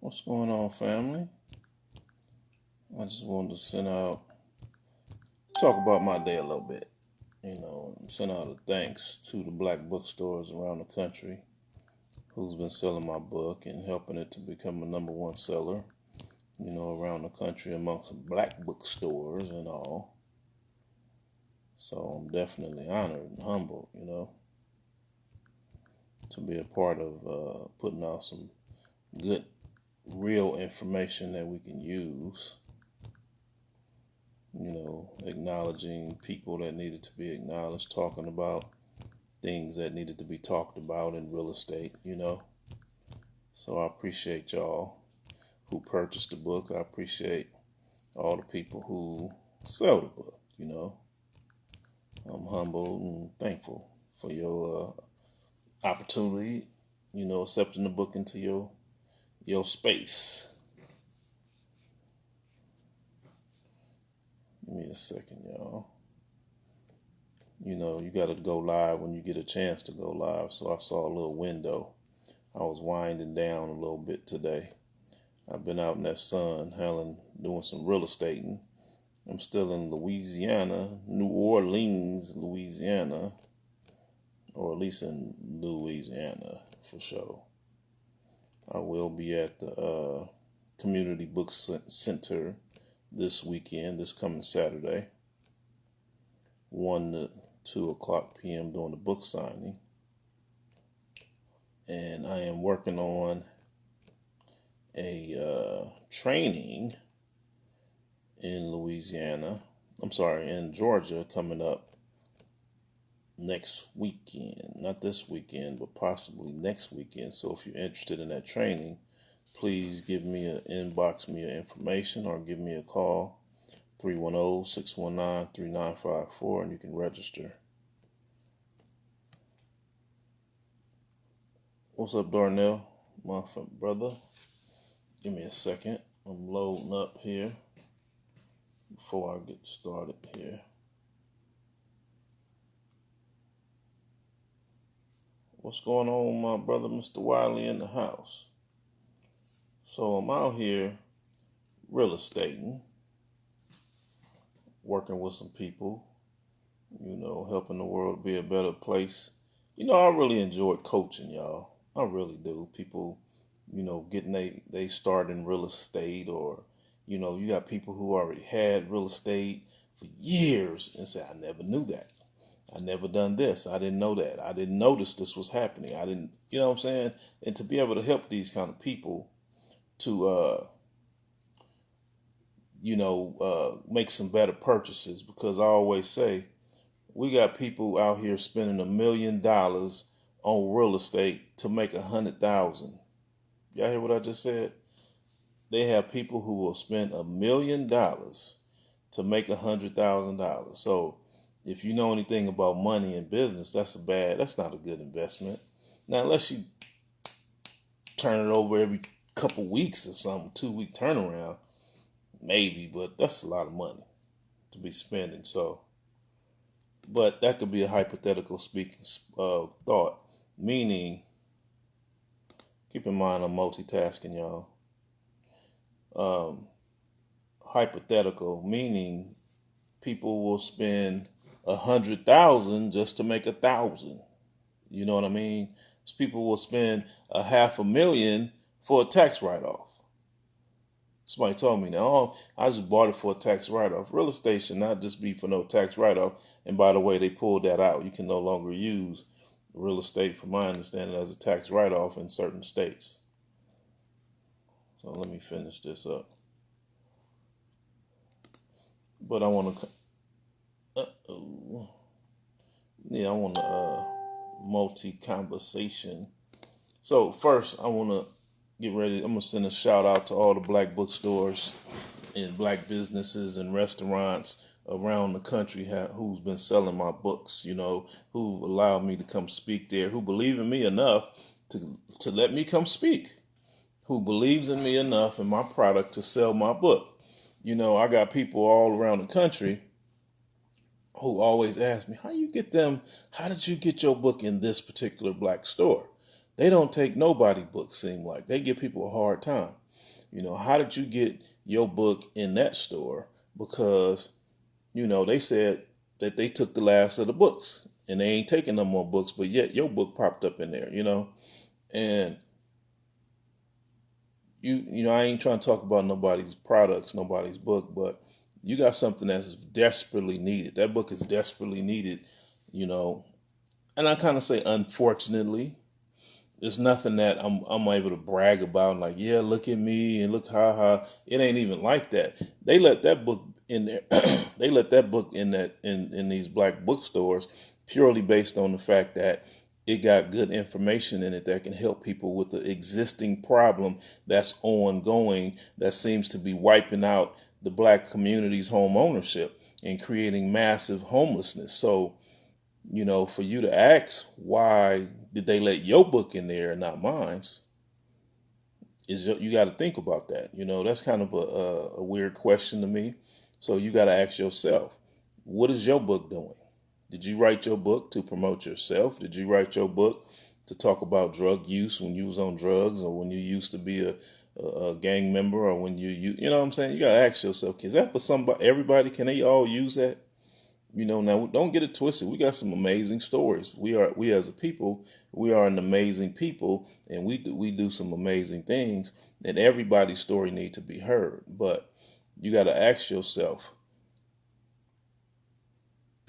What's going on, family? I just wanted to talk about my day a little bit, and send out a thanks to the black bookstores around the country who's been selling my book and helping it to become a number one seller, around the country amongst black bookstores and all. So I'm definitely honored and humbled, to be a part of putting out some good, real information that we can use. Acknowledging people that needed to be acknowledged, talking about things that needed to be talked about in real estate. So I appreciate y'all who purchased the book. I appreciate all the people who sell the book. I'm humbled and thankful for your opportunity, accepting the book into your space. Give me a second, y'all. You got to go live when you get a chance to go live. So I saw a little window. I was winding down a little bit today. I've been out in that sun, doing some real estating. I'm still in Louisiana, New Orleans, Louisiana, or at least in Louisiana for sure. I will be at the Community Book Center this weekend, this coming Saturday, 1 to 2 o'clock p.m. doing the book signing. And I am working on a training in in Georgia coming up next weekend. Not this weekend, but possibly next weekend. So if you're interested in that training, please inbox me your information or give me a call, 310-619-3954, and you can register. What's up, Darnell, my brother? Give me a second. I'm loading up here before I get started here. What's going on, my brother, Mr. Wiley, in the house? So I'm out here real estating, working with some people, helping the world be a better place. I really enjoy coaching, y'all. I really do. People, getting they start in real estate, or, you got people who already had real estate for years and say, I never knew that. I never done this. I didn't know that. I didn't notice this was happening. I didn't, you know what I'm saying? And to be able to help these kind of people to, make some better purchases, because I always say we got people out here spending $1 million on real estate to make 100,000. Y'all hear what I just said? They have people who will spend $1 million to make $100,000. So if you know anything about money and business, that's not a good investment. Now, unless you turn it over every couple weeks or something, 2-week turnaround, maybe, but that's a lot of money to be spending. So, but that could be a hypothetical speaking thought, meaning, keep in mind I'm multitasking, y'all. Hypothetical, meaning people will spend 100,000 just to make 1,000. You know what I mean? So people will spend $500,000 for a tax write-off. Somebody told me, now, I just bought it for a tax write-off. Real estate should not just be for no tax write-off. And by the way, they pulled that out. You can no longer use real estate, from my understanding, as a tax write-off in certain states. So let me finish this up. But I want to, multi-conversation. So first, I want to get ready. I'm going to send a shout out to all the black bookstores and black businesses and restaurants around the country who's been selling my books, who've allowed me to come speak there, who believe in me enough to let me come speak, who believes in me enough and my product to sell my book. I got people all around the country who always ask me, how did you get your book in this particular black store? They don't take nobody books, seem like. They give people a hard time. How did you get your book in that store? Because, they said that they took the last of the books and they ain't taking no more books, but yet your book popped up in there. And I ain't trying to talk about nobody's products, nobody's book, but you got something that's desperately needed. That book is desperately needed, you know. And I kind of say, unfortunately, it's nothing that I'm able to brag about. Like, yeah, look at me and look ha. It ain't even like that. They let that book in there. They let that book in these black bookstores purely based on the fact that it got good information in it that can help people with the existing problem that's ongoing, that seems to be wiping out the black community's home ownership and creating massive homelessness. So, for you to ask why did they let your book in there and not mine's, you got to think about that. That's kind of a weird question to me. So you got to ask yourself, what is your book doing? Did you write your book to promote yourself? Did you write your book to talk about drug use when you was on drugs, or when you used to be a gang member, or when you know what I'm saying? You got to ask yourself, is that for somebody, everybody? Can they all use that? Now don't get it twisted. We got some amazing stories. We as a people, we are an amazing people, and we do some amazing things. And everybody's story need to be heard. But you got to ask yourself.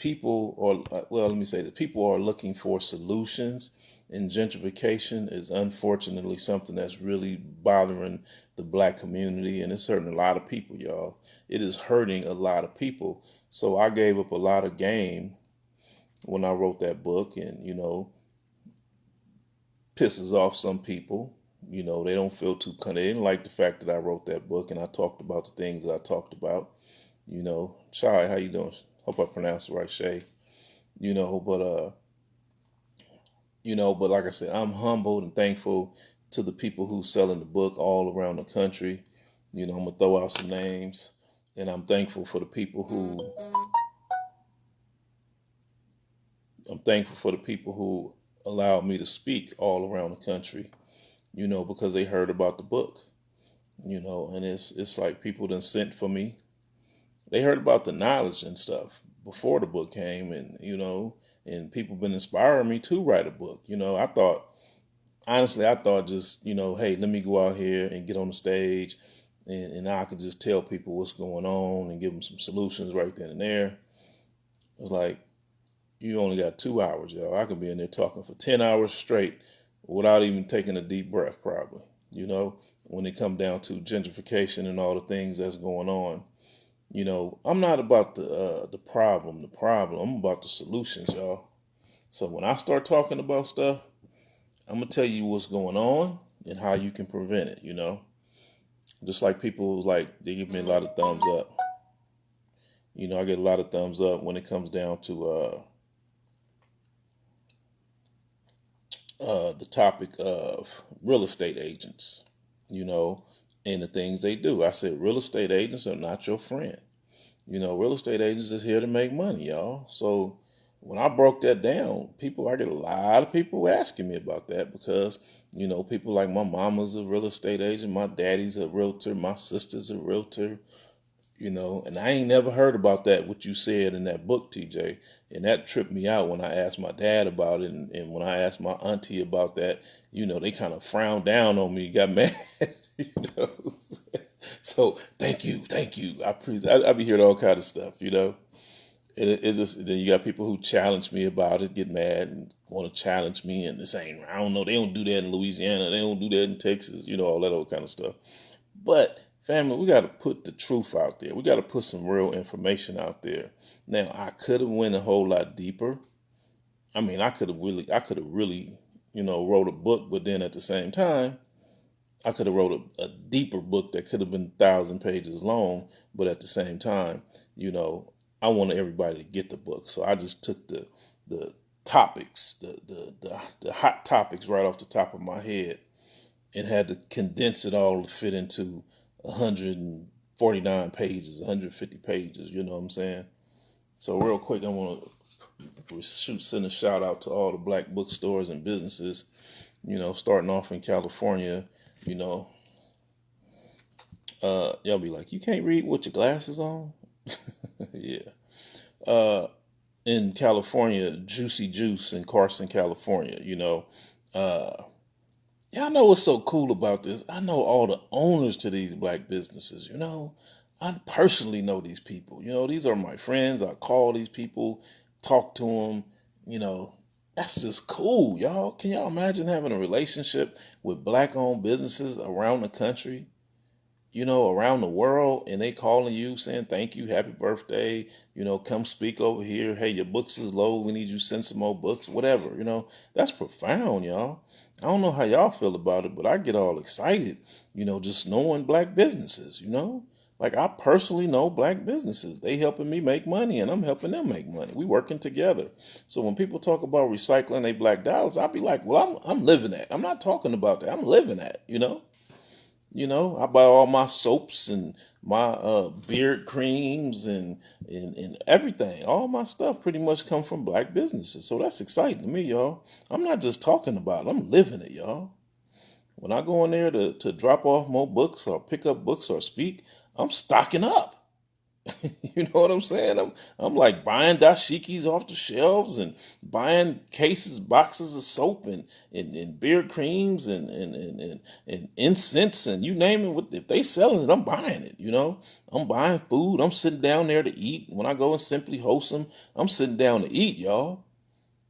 Let me say that people are looking for solutions, and gentrification is unfortunately something that's really bothering the black community, and it's hurting a lot of people, y'all. It is hurting a lot of people. So I gave up a lot of game when I wrote that book, and pisses off some people. They don't feel they didn't like the fact that I wrote that book and I talked about the things that I talked about. Chai, how you doing? Hope I pronounced it right, Shay. you know, but uh, but like I said, I'm humbled and thankful to the people who selling the book all around the country. I'm gonna throw out some names, and I'm thankful for the people who allowed me to speak all around the country. Because they heard about the book. And it's like people done sent for me. They heard about the knowledge and stuff before the book came, and people been inspiring me to write a book. I thought just, hey, let me go out here and get on the stage, and I could just tell people what's going on and give them some solutions right then and there. It's like, you only got 2 hours, y'all. I could be in there talking for 10 hours straight without even taking a deep breath, probably, when it come down to gentrification and all the things that's going on. I'm not about the problem. I'm about the solutions, y'all. So when I start talking about stuff, I'm gonna tell you what's going on and how you can prevent it. Just like people they give me a lot of thumbs up. I get a lot of thumbs up when it comes down to the topic of real estate agents. And the things they do. I said real estate agents are not your friend. Real estate agents is here to make money, y'all. So when I broke that down, I get a lot of people asking me about that because, people like my mama's a real estate agent, my daddy's a realtor, my sister's a realtor, and I ain't never heard about that, what you said in that book, TJ. And that tripped me out when I asked my dad about it. And when I asked my auntie about that, they kind of frowned down on me, got mad, you know. So thank you. I be hearing all kind of stuff. And it's just, then you got people who challenge me about it, get mad and want to challenge me. And this ain't, I don't know, they don't do that in Louisiana. They don't do that in Texas, all that old kind of stuff. But family, we got to put the truth out there. We got to put some real information out there. Now, I could have went a whole lot deeper. I mean, I could have really, wrote a book, but then at the same time, I could have wrote a deeper book that could have been 1,000 pages long. But at the same time, I wanted everybody to get the book. So I just took the topics, the hot topics right off the top of my head, and had to condense it all to fit into 149 pages, 150 pages, you know what I'm saying? So real quick, I want to send a shout out to all the black bookstores and businesses, starting off in California, Y'all be like, you can't read with your glasses on? Yeah. Uh, in California, Juicy Juice in Carson, California, Uh, y'all know what's so cool about this? I know all the owners to these black businesses, I personally know these people. These are my friends. I call these people, talk to them, you know. That's just cool, y'all. Can y'all imagine having a relationship with black owned businesses around the country? Around the world, and they calling you saying thank you, happy birthday, come speak over here. Hey, your books is low. We need you to send some more books, whatever. That's profound, y'all. I don't know how y'all feel about it, but I get all excited, just knowing black businesses. Like I personally know black businesses. They helping me make money and I'm helping them make money. We working together. So when people talk about recycling their black dollars, I'll be like, well, I'm living that. I'm not talking about that. I'm living that. I buy all my soaps and my beard creams and everything. All my stuff pretty much come from black businesses. So that's exciting to me, y'all. I'm not just talking about it. I'm living it, y'all. When I go in there to drop off more books or pick up books or speak, I'm stocking up. You know what I'm saying? I'm like buying dashikis off the shelves and buying cases, boxes of soap and beard creams and incense and you name it. If they selling it, I'm buying it. I'm buying food. I'm sitting down there to eat. When I go in Simply Wholesome, I'm sitting down to eat, y'all.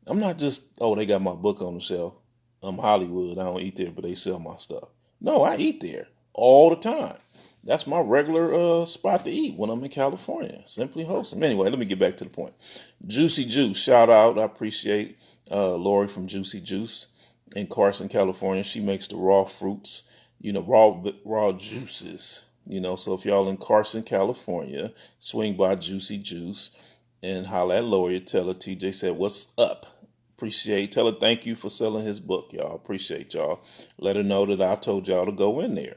I'm not just, oh, they got my book on the shelf. I'm Hollywood. I don't eat there, but they sell my stuff. No, I eat there all the time. That's my regular spot to eat when I'm in California. Simply Wholesome. Anyway, let me get back to the point. Juicy Juice, shout out. I appreciate Lori from Juicy Juice in Carson, California. She makes the raw fruits, raw juices. So if y'all in Carson, California, swing by Juicy Juice and holla at Lori. Tell her TJ said, what's up? Appreciate. Tell her thank you for selling his book, y'all. Appreciate y'all. Let her know that I told y'all to go in there.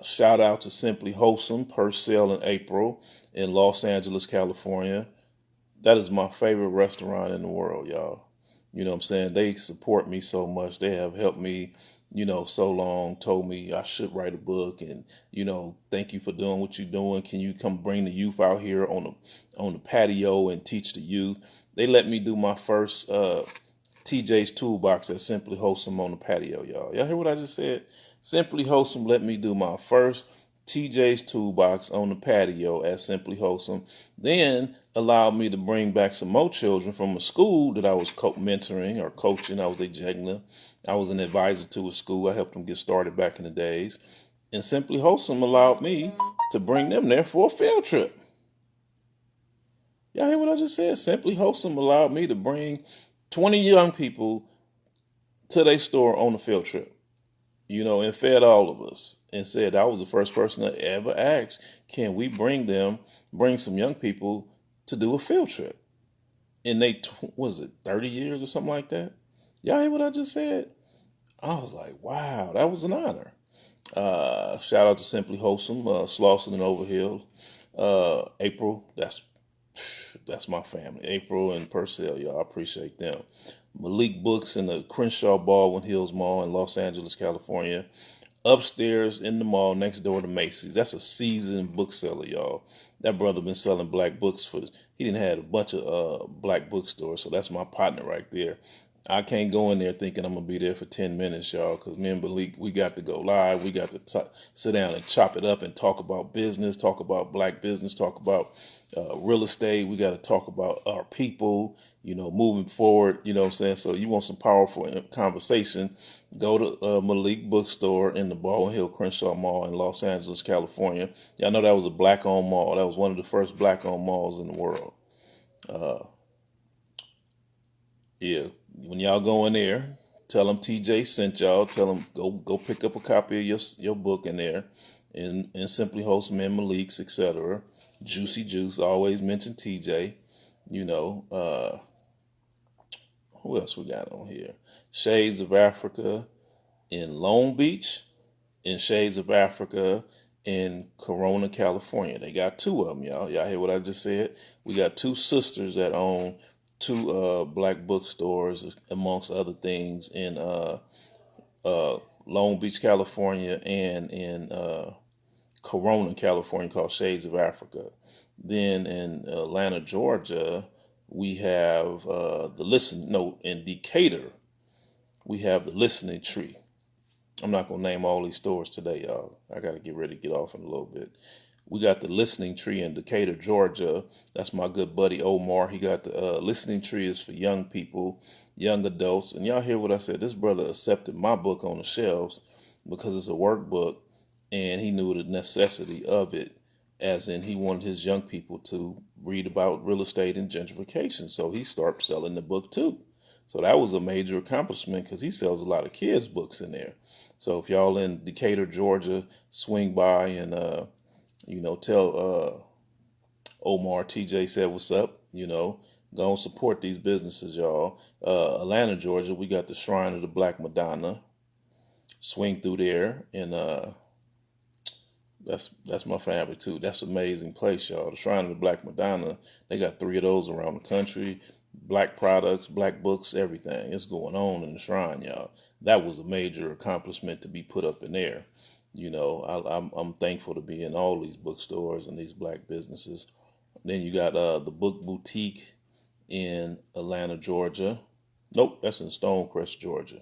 Shout out to Simply Wholesome, per sale in April in Los Angeles, California. That is my favorite restaurant in the world, y'all. You know what I'm saying? They support me so much. They have helped me, so long, told me I should write a book and, thank you for doing what you're doing. Can you come bring the youth out here on the patio and teach the youth? They let me do my first TJ's Toolbox at Simply Wholesome on the patio, y'all. Y'all hear what I just said? Simply Wholesome let me do my first TJ's Toolbox on the patio at Simply Wholesome. Then allowed me to bring back some more children from a school that I was mentoring or coaching. I was a juggler. I was an advisor to a school. I helped them get started back in the days. And Simply Wholesome allowed me to bring them there for a field trip. Y'all hear what I just said? Simply Wholesome allowed me to bring 20 young people to their store on a field trip, and fed all of us and said I was the first person that ever asked, can we bring some young people to do a field trip? And was it 30 years or something like that? Y'all hear what I just said? I was like, wow, that was an honor. Shout out to Simply Wholesome, Slauson and Overhill. April, that's my family. April and Purcell, y'all. I appreciate them. Malik Books in the Crenshaw Baldwin Hills Mall in Los Angeles, California. Upstairs in the mall next door to Macy's. That's a seasoned bookseller, y'all. That brother been selling black books he didn't have a bunch of black bookstores, so that's my partner right there. I can't go in there thinking I'm going to be there for 10 minutes, y'all, because me and Malik, we got to go live. We got to sit down and chop it up and talk about business, talk about black business, talk about real estate. We got to talk about our people, moving forward, you know what I'm saying? So you want some powerful conversation, go to Malik Bookstore in the Baldwin Hill Crenshaw Mall in Los Angeles, California. Y'all know that was a black-owned mall. That was one of the first black-owned malls in the world. Yeah, when y'all go in there, tell them TJ sent y'all. Tell them go pick up a copy of your book in there, and Simply Wholesome and Malik's, etc. Juicy Juice, always mention TJ. Who else we got on here? Shades of Africa in Long Beach, and Shades of Africa in Corona, California. They got two of them, y'all. Y'all hear what I just said? We got two sisters that own two black bookstores, amongst other things, in Long Beach, California, and in Corona, California, called Shades of Africa. Then in Atlanta, Georgia, we have in Decatur, we have the Listening Tree. I'm not going to name all these stores today, y'all. I got to get ready to get off in a little bit. We got the Listening Tree in Decatur, Georgia. That's my good buddy Omar. He got the Listening Tree is for young people, young adults. And y'all hear what I said? This brother accepted my book on the shelves because it's a workbook, and he knew the necessity of it, as in he wanted his young people to read about real estate and gentrification. So he started selling the book too. So that was a major accomplishment because he sells a lot of kids' books in there. So if y'all in Decatur, Georgia, swing by and tell Omar TJ said what's up. Go and support these businesses, y'all. Atlanta, Georgia, we got the Shrine of the Black Madonna. Swing through there, and that's my family too. That's an amazing place, y'all. The Shrine of the Black Madonna. They got 3 of those around the country. Black products, black books, everything. It's going on in the Shrine, y'all. That was a major accomplishment to be put up in there. I'm thankful to be in all these bookstores and these black businesses. Then you got the Book Boutique in Atlanta, Georgia. Nope, that's in Stonecrest, Georgia.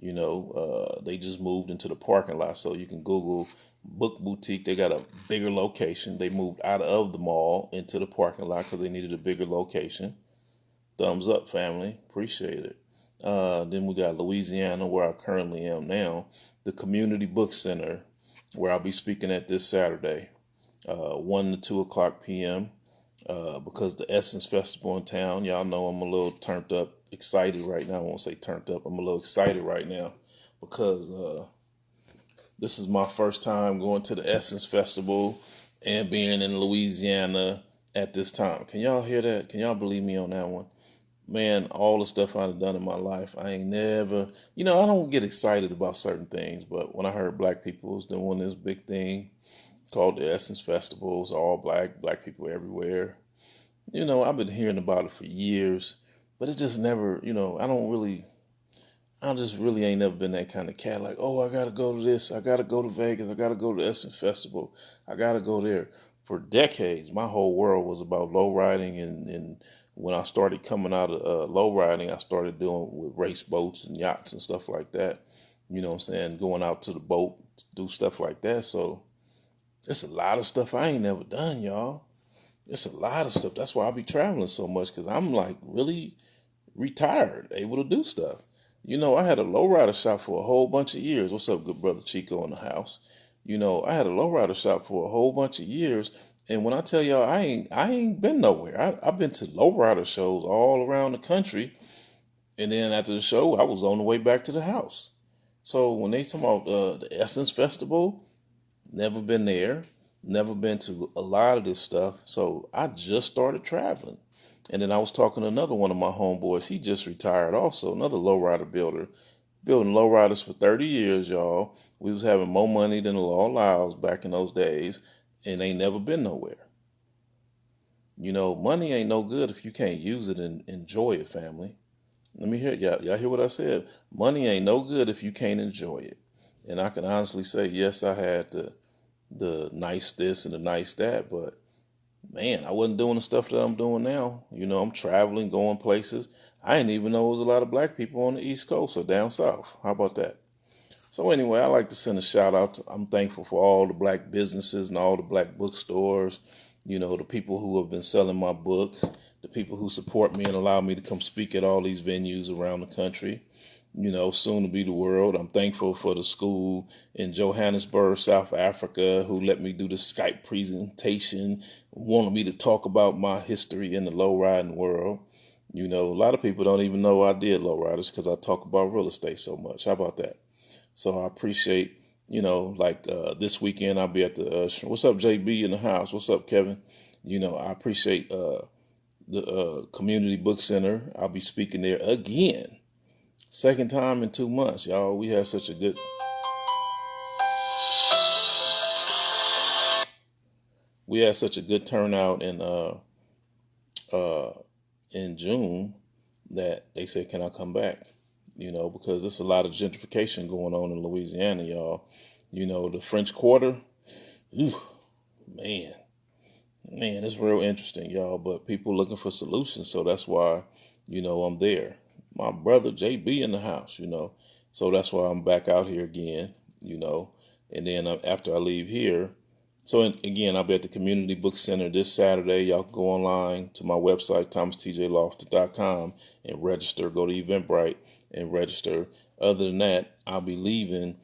They just moved into the parking lot, so you can Google Book Boutique. They got a bigger location. They moved out of the mall into the parking lot because they needed a bigger location. Thumbs up, family. Appreciate it. Then we got Louisiana, where I currently am now, the Community Book Center, where I'll be speaking at this Saturday, 1 to 2 o'clock p.m. Because the Essence Festival in town, y'all know I'm a little turned up, excited right now. I won't say turned up. I'm a little excited right now because this is my first time going to the Essence Festival and being in Louisiana at this time. Can y'all hear that? Can y'all believe me on that one? Man, all the stuff I've done in my life, I ain't never, I don't get excited about certain things, but when I heard black people was doing this big thing called the Essence Festivals, all black people everywhere, I've been hearing about it for years, but it just never, I just really ain't never been that kind of cat. Like, oh, I got to go to this. I got to go to Vegas. I got to go to the Essence Festival. I got to go there. For decades, my whole world was about low riding. And when I started coming out of low riding, I started doing with race boats and yachts and stuff like that. You know what I'm saying? Going out to the boat, do stuff like that. So it's a lot of stuff I ain't never done, y'all. It's a lot of stuff. That's why I be traveling so much, because I'm like really retired, able to do stuff. I had a lowrider shop for a whole bunch of years. What's up, good brother Chico in the house? I had a lowrider shop for a whole bunch of years. And when I tell y'all, I ain't been nowhere. I've been to lowrider shows all around the country. And then after the show, I was on the way back to the house. So when they talk about the Essence Festival, never been there. Never been to a lot of this stuff. So I just started traveling. And then I was talking to another one of my homeboys. He just retired also, another lowrider builder. Building lowriders for 30 years, y'all. We was having more money than the law allows back in those days, and ain't never been nowhere. Money ain't no good if you can't use it and enjoy it, family. Let me hear y'all. Y'all hear what I said? Money ain't no good if you can't enjoy it. And I can honestly say, yes, I had the nice this and the nice that, but man, I wasn't doing the stuff that I'm doing now. I'm traveling, going places. I didn't even know there was a lot of black people on the East Coast or down south. How about that? So anyway, I like to send a shout out. I'm thankful for all the black businesses and all the black bookstores, the people who have been selling my book, the people who support me and allow me to come speak at all these venues around the country. Soon to be the world. I'm thankful for the school in Johannesburg, South Africa, who let me do the Skype presentation, wanted me to talk about my history in the lowriding world. A lot of people don't even know I did lowriders because I talk about real estate so much. How about that? So I appreciate, this weekend I'll be at the, what's up, JB in the house? What's up, Kevin? I appreciate the Community Book Center. I'll be speaking there again. Second time in 2 months, y'all. We had such a good turnout in June that they said, can I come back? Because there's a lot of gentrification going on in Louisiana, y'all. The French Quarter, Ooh, man. Man, it's real interesting, y'all. But people looking for solutions, so that's why, I'm there. My brother JB in the house, so that's why I'm back out here again, you know. And then after I leave here, so again, I'll be at the Community Book Center this Saturday. Y'all can go online to my website, thomastjlofton.com, and register. Go to Eventbrite and register. Other than that, I'll be leaving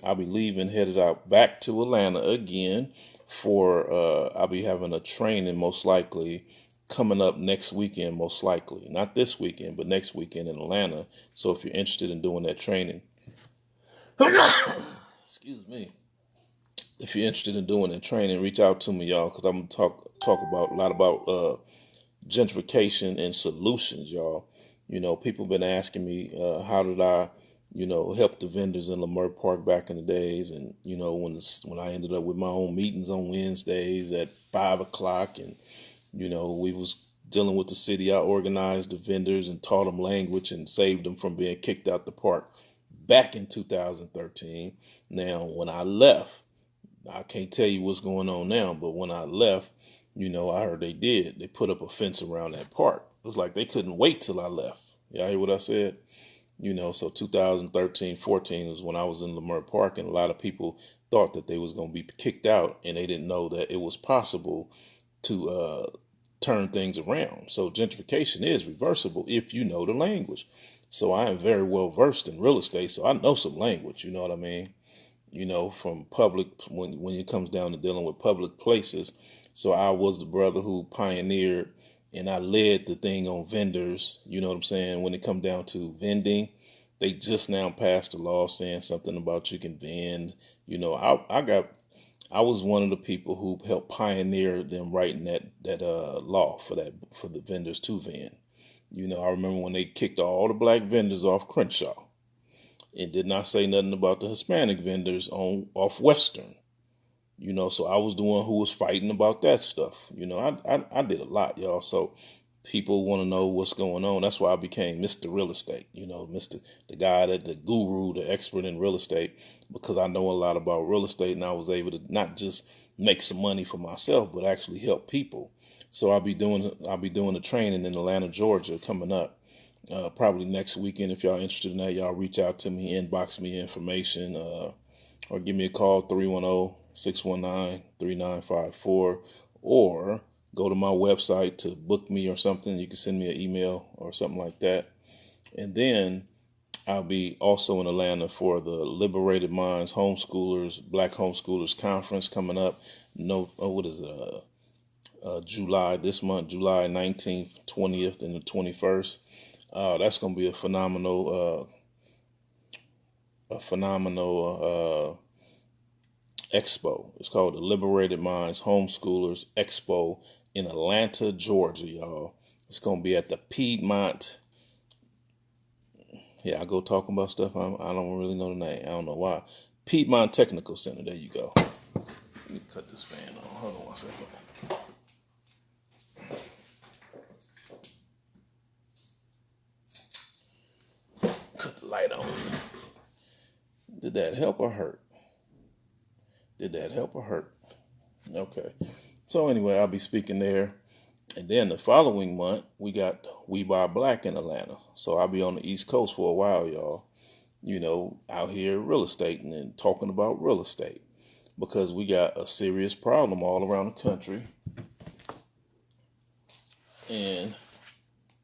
I'll be leaving, headed out back to Atlanta again for, I'll be having a training most likely coming up next weekend, most likely. Not this weekend, but next weekend in Atlanta. So if you're interested in doing that training, excuse me. If you're interested in doing that training, reach out to me, y'all, because I'm gonna talk about a lot about gentrification and solutions, y'all. People been asking me, how did I, help the vendors in Lamar Park back in the days, and when I ended up with my own meetings on Wednesdays at 5 o'clock, and we was dealing with the city. I organized the vendors and taught them language and saved them from being kicked out the park back in 2013. Now, when I left, I can't tell you what's going on now, but when I left, I heard they put up a fence around that park. It was like they couldn't wait till I left. Y'all hear what I said? So 2013, 14 is when I was in Lamar Park, and a lot of people thought that they was going to be kicked out, and they didn't know that it was possible to turn things around. So gentrification is reversible if you know the language. So I am very well versed in real estate, so I know some language, you know what I mean? From public, when it comes down to dealing with public places. So I was the brother who pioneered, and I led the thing on vendors. You know what I'm saying? When it come down to vending, they just now passed a law saying something about you can vend. I was one of the people who helped pioneer them writing that law for the vendors to vend. I remember when they kicked all the black vendors off Crenshaw. It did not say nothing about the Hispanic vendors off Western. So I was the one who was fighting about that stuff. I did a lot, y'all. So people want to know what's going on. That's why I became Mr. Real Estate, the guy the guru, the expert in real estate, because I know a lot about real estate, and I was able to not just make some money for myself, but actually help people. So I'll be doing the training in Atlanta, Georgia coming up. Probably next weekend. If y'all interested in that, y'all reach out to me, inbox me information, or give me a call, 310-619-3954, or go to my website to book me or something. You can send me an email or something like that. And then I'll be also in Atlanta for the Liberated Minds Black Homeschoolers Conference coming up. July, this month, July 19th, 20th, and the 21st. That's going to be a phenomenal expo. It's called the Liberated Minds Homeschoolers Expo in Atlanta, Georgia, y'all. It's going to be at the Piedmont. Yeah, I go talking about stuff. I don't really know the name. I don't know why. Piedmont Technical Center. There you go. Let me cut this fan on. Hold on one second. Cut the light on. Did that help or hurt? Okay. So anyway, I'll be speaking there. And then the following month, we got We Buy Black in Atlanta. So I'll be on the East Coast for a while, y'all. Out here real estate and talking about real estate. Because we got a serious problem all around the country. And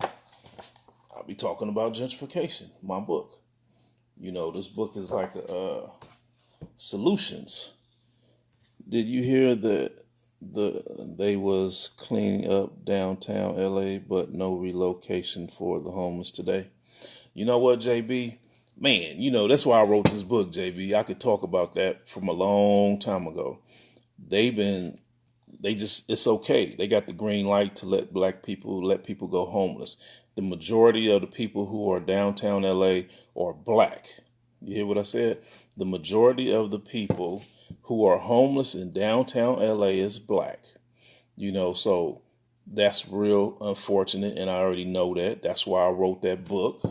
I'll be talking about gentrification, my book. This book is like solutions. Did you hear that they was cleaning up downtown LA, but no relocation for the homeless today? You know what, JB? Man, that's why I wrote this book, JB. I could talk about that from a long time ago. It's okay. They got the green light to let people go homeless. The majority of the people who are downtown LA are black. You hear what I said? The majority of the people who are homeless in downtown LA is black. So that's real unfortunate, and I already know that. That's why I wrote that book.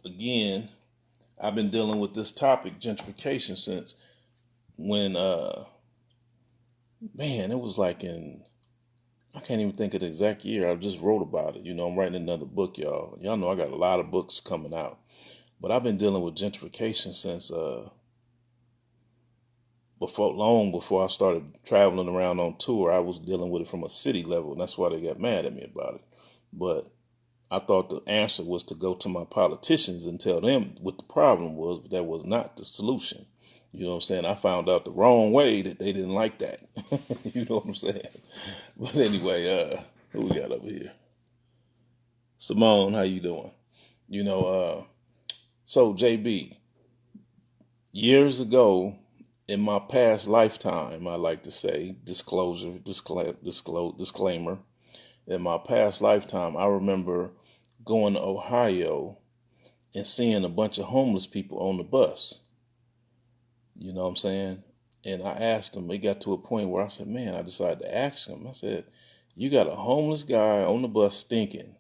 Again, I've been dealing with this topic, gentrification, since when man, it was like in, I can't even think of the exact year. I just wrote about it. I'm writing another book, y'all. Y'all know I got a lot of books coming out, but I've been dealing with gentrification since long before I started traveling around on tour. I was dealing with it from a city level, and that's why they got mad at me about it. But I thought the answer was to go to my politicians and tell them what the problem was, but that was not the solution. You know what I'm saying? I found out the wrong way that they didn't like that. You know what I'm saying? But anyway, who we got over here? Simone, how you doing? You know, so JB, years ago in my past lifetime, I like to say, disclaimer. In my past lifetime, I remember going to Ohio and seeing a bunch of homeless people on the bus. You know what I'm saying? And I asked them, it got to a point where I said, man, I decided to ask them. I said, you got a homeless guy on the bus stinking.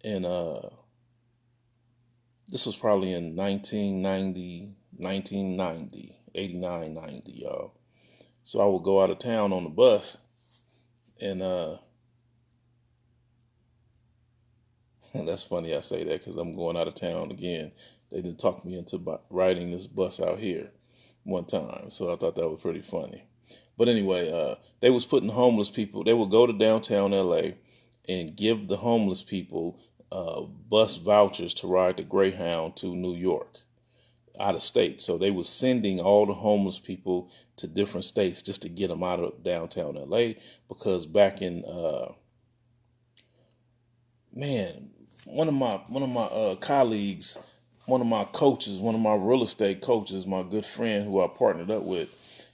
And this was probably in 89, 90, y'all. So I would go out of town on the bus and that's funny I say that because I'm going out of town again. They didn't talk me into riding this bus out here one time. So I thought that was pretty funny. But anyway, they was putting homeless people. They would go to downtown LA and give the homeless people bus vouchers to ride the Greyhound to New York, out of state. So they was sending all the homeless people to different states just to get them out of downtown LA, because back in man, one of my colleagues, one of my coaches, one of my real estate coaches, my good friend who I partnered up with,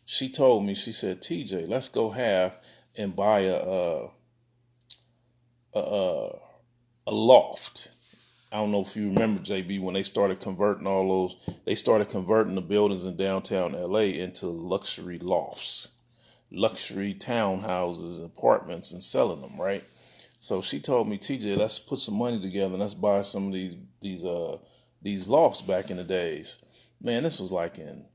she told me, she said, TJ, let's go have and buy a loft. I don't know if you remember, JB, when they started converting they started converting the buildings in downtown LA into luxury lofts, luxury townhouses, apartments, and selling them, right? So she told me, TJ, let's put some money together and let's buy some of these lofts back in the days. Man, this was like in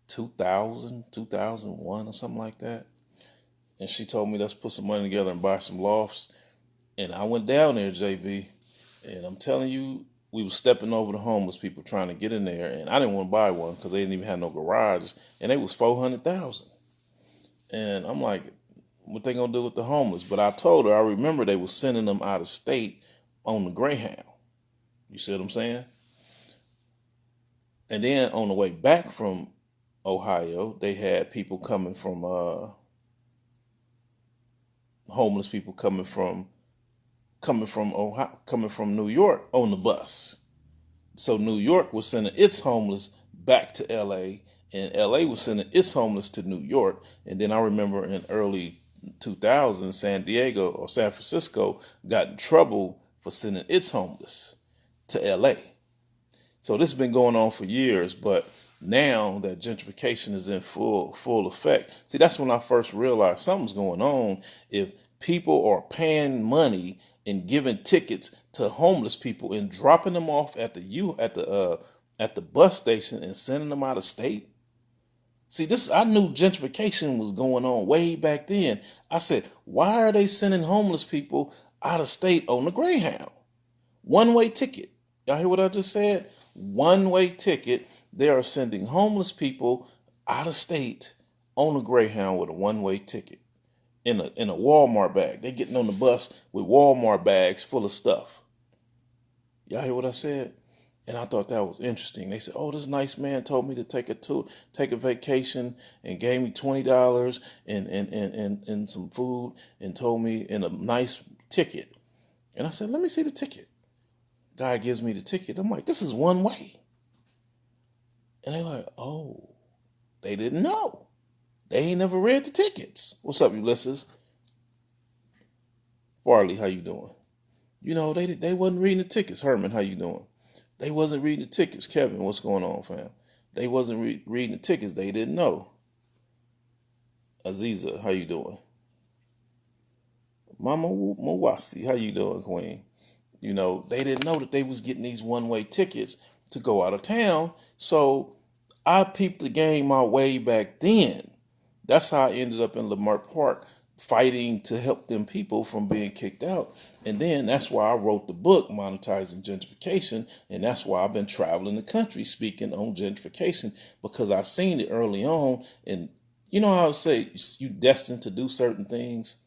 2000, 2001 or something like that. And she told me, let's put some money together and buy some lofts. And I went down there, JV, and I'm telling you, we were stepping over the homeless people trying to get in there, and I didn't want to buy one because they didn't even have no garage, and they was $400,000. And I'm like, what they gonna do with the homeless? But I told her, I remember they was sending them out of state on the Greyhound. You see what I'm saying? And then on the way back from Ohio, they had people coming from homeless people coming from Ohio, coming from New York on the bus. So New York was sending its homeless back to LA, and LA was sending its homeless to New York. And then I remember in early 2000, San Diego or San Francisco got in trouble for sending its homeless to LA. So this has been going on for years, but now that gentrification is in full effect, see, that's when I first realized something's going on. If people are paying money and giving tickets to homeless people and dropping them off at the bus station and sending them out of state. See, I knew gentrification was going on way back then. I said, why are they sending homeless people out of state on the Greyhound? One-way ticket. Y'all hear what I just said? One-way ticket. They are sending homeless people out of state on a Greyhound with a one-way ticket in a Walmart bag. They're getting on the bus with Walmart bags full of stuff. Y'all hear what I said? And I thought that was interesting. They said, "Oh, this nice man told me to take a vacation, and gave me $20 and some food, and told me in a nice ticket." And I said, "Let me see the ticket." Guy gives me the ticket. I'm like, "This is one way." And they're like, "Oh, they didn't know. They ain't never read the tickets." What's up, Ulysses? Farley, how you doing? They wasn't reading the tickets. Herman, how you doing? They wasn't reading the tickets. Kevin, what's going on, fam? They wasn't reading the tickets. They didn't know. Aziza, how you doing? Mama Mawasi, how you doing, Queen? They didn't know that they was getting these one-way tickets to go out of town. So I peeped the game out way back then. That's how I ended up in Lamar Park fighting to help them people from being kicked out. And then that's why I wrote the book, Monetizing Gentrification. And that's why I've been traveling the country speaking on gentrification, because I seen it early on. And you know how I say you destined to do certain things?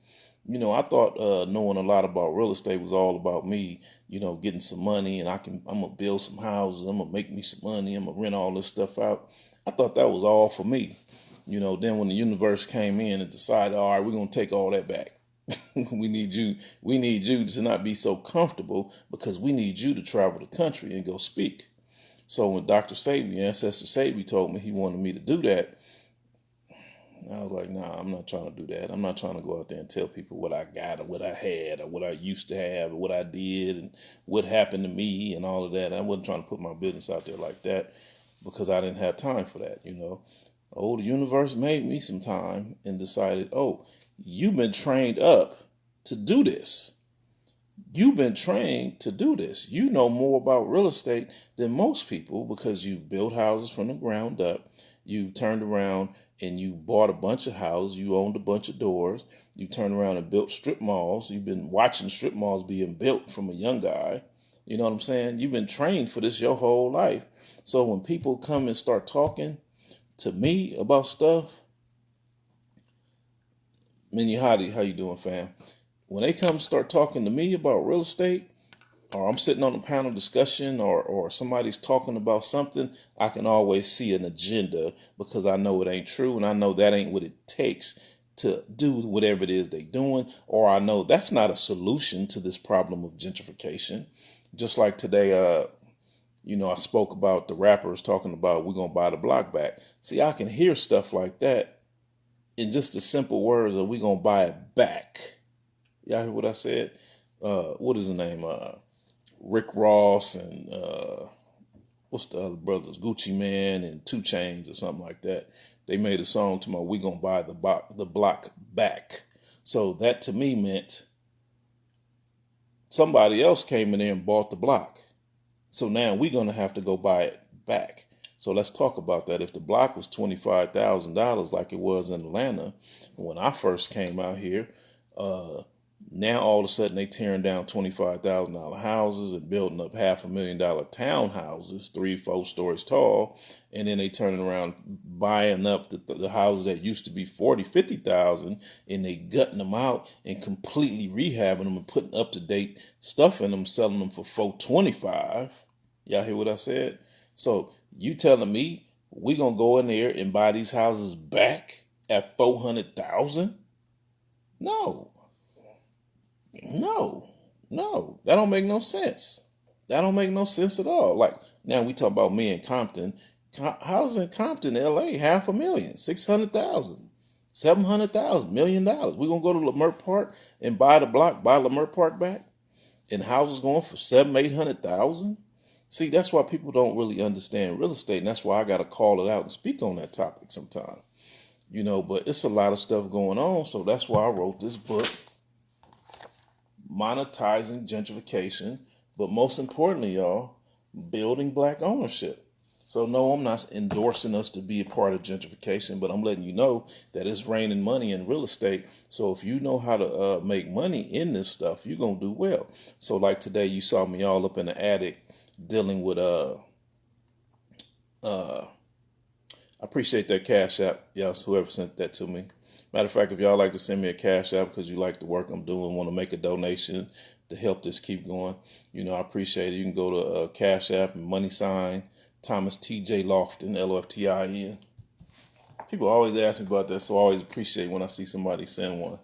I thought knowing a lot about real estate was all about me, getting some money, and I'm gonna build some houses, I'm gonna make me some money, I'm gonna rent all this stuff out. I thought that was all for me. Then when the universe came in and decided, all right, we're gonna take all that back. We need you to not be so comfortable, because we need you to travel the country and go speak. So when Dr. Sabi, Ancestor Sabi, told me he wanted me to do that, I was like, nah, I'm not trying to do that. I'm not trying to go out there and tell people what I got or what I had or what I used to have or what I did and what happened to me and all of that. I wasn't trying to put my business out there like that, because I didn't have time for that, Oh, the universe made me some time and decided, oh, you've been trained up to do this. You've been trained to do this. You know more about real estate than most people, because you've built houses from the ground up. You've turned around and you bought a bunch of houses. You owned a bunch of doors. You turned around and built strip malls. You've been watching strip malls being built from a young guy. You know what I'm saying? You've been trained for this your whole life. So when people come and start talking to me about stuff, Minnie, how you doing, fam? When they come start talking to me about real estate, or I'm sitting on a panel discussion, or somebody's talking about something, I can always see an agenda, because I know it ain't true, and I know that ain't what it takes to do whatever it is they doing, or I know that's not a solution to this problem of gentrification. Just like today, I spoke about the rappers talking about we're gonna buy the block back. See, I can hear stuff like that in just the simple words of we're gonna buy it back. Y'all hear what I said? What is the name? Rick Ross and what's the other brothers? Gucci Man and 2 Chainz or something like that. They made a song to my "We Gonna Buy the Block Back." So that to me meant somebody else came in there and bought the block. So now we're gonna have to go buy it back. So let's talk about that. If the block was $25,000 like it was in Atlanta when I first came out here, now all of a sudden they tearing down $25,000 houses and building up $500,000 townhouses, 3-4 stories tall, and then they turning around buying up the houses that used to be 40, 50,000, and they gutting them out and completely rehabbing them and putting up to date stuff in them, selling them for $425. Y'all hear what I said? So you telling me we gonna go in there and buy these houses back at $400,000? No. No, that don't make no sense. That don't make no sense at all. Like now we talk about me in Compton. Houses in Compton, LA, $500,000, $600,000, $700,000, $1 million. We're gonna go to Lamert Park and buy Lamert Park back, and houses going for $700,000, $800,000. See, that's why people don't really understand real estate, and that's why I gotta call it out and speak on that topic sometime. But it's a lot of stuff going on, so that's why I wrote this book, Monetizing Gentrification, but most importantly, y'all, building Black ownership. So no, I'm not endorsing us to be a part of gentrification, but I'm letting you know that it's raining money in real estate. So if you know how to make money in this stuff, you're going to do well. So like today, you saw me all up in the attic dealing with, I appreciate that Cash App, y'all, whoever sent that to me. Matter of fact, if y'all like to send me a Cash App because you like the work I'm doing, want to make a donation to help this keep going, I appreciate it. You can go to Cash App and money sign Thomas T.J. Lofton, Loftin. People always ask me about that, so I always appreciate when I see somebody send one.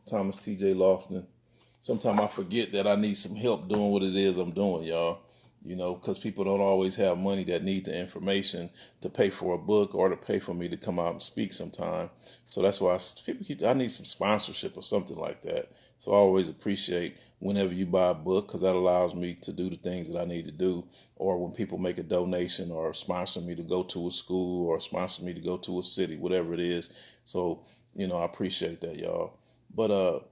Thomas T.J. Lofton. Sometimes I forget that I need some help doing what it is I'm doing, y'all. Because people don't always have money that need the information to pay for a book or to pay for me to come out and speak sometime. So that's why I need some sponsorship or something like that. So I always appreciate whenever you buy a book, because that allows me to do the things that I need to do. Or when people make a donation or sponsor me to go to a school or sponsor me to go to a city, whatever it is. So, I appreciate that, y'all. But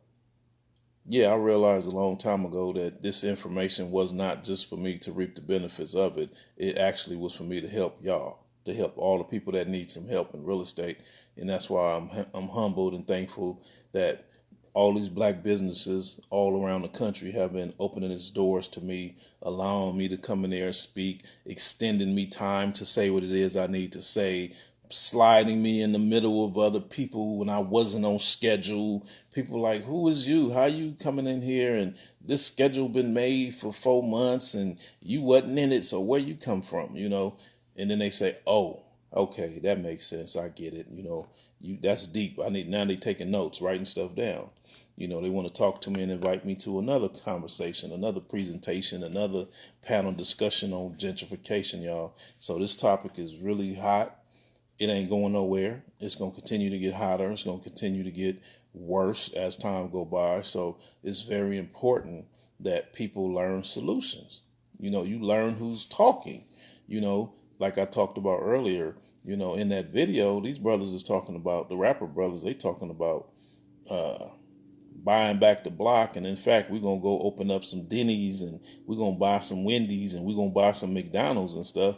Yeah, I realized a long time ago that this information was not just for me to reap the benefits of it. It actually was for me to help y'all, to help all the people that need some help in real estate. And that's why I'm humbled and thankful that all these black businesses all around the country have been opening its doors to me, allowing me to come in there and speak, extending me time to say what it is I need to say, sliding me in the middle of other people when I wasn't on schedule. People like, who is you? How you coming in here? And this schedule been made for 4 months and you wasn't in it. So where you come from, And then they say, oh, okay, that makes sense. I get it. That's deep. Now they taking notes, writing stuff down. They want to talk to me and invite me to another conversation, another presentation, another panel discussion on gentrification, y'all. So this topic is really hot. It ain't going nowhere. It's going to continue to get hotter. It's going to continue to get worse as time go by. So it's very important that people learn solutions. You learn who's talking. Like I talked about earlier, in that video, these brothers is talking about, the rapper brothers, they talking about buying back the block. And in fact, we're going to go open up some Denny's and we're going to buy some Wendy's and we're going to buy some McDonald's and stuff.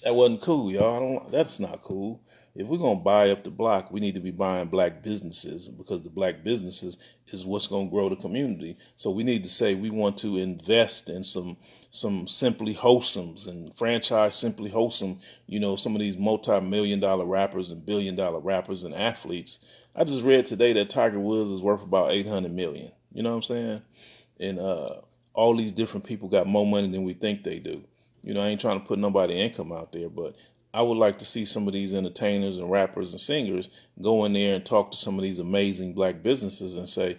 That wasn't cool, y'all. That's not cool. If we're gonna buy up the block, we need to be buying black businesses, because the black businesses is what's gonna grow the community. So we need to say we want to invest in some Simply Wholesomes and franchise Simply Wholesome. Some of these multi-million-dollar rappers and billion-dollar rappers and athletes. I just read today that Tiger Woods is worth about 800 million. You know what I'm saying? And all these different people got more money than we think they do. I ain't trying to put nobody income out there, but I would like to see some of these entertainers and rappers and singers go in there and talk to some of these amazing black businesses and say,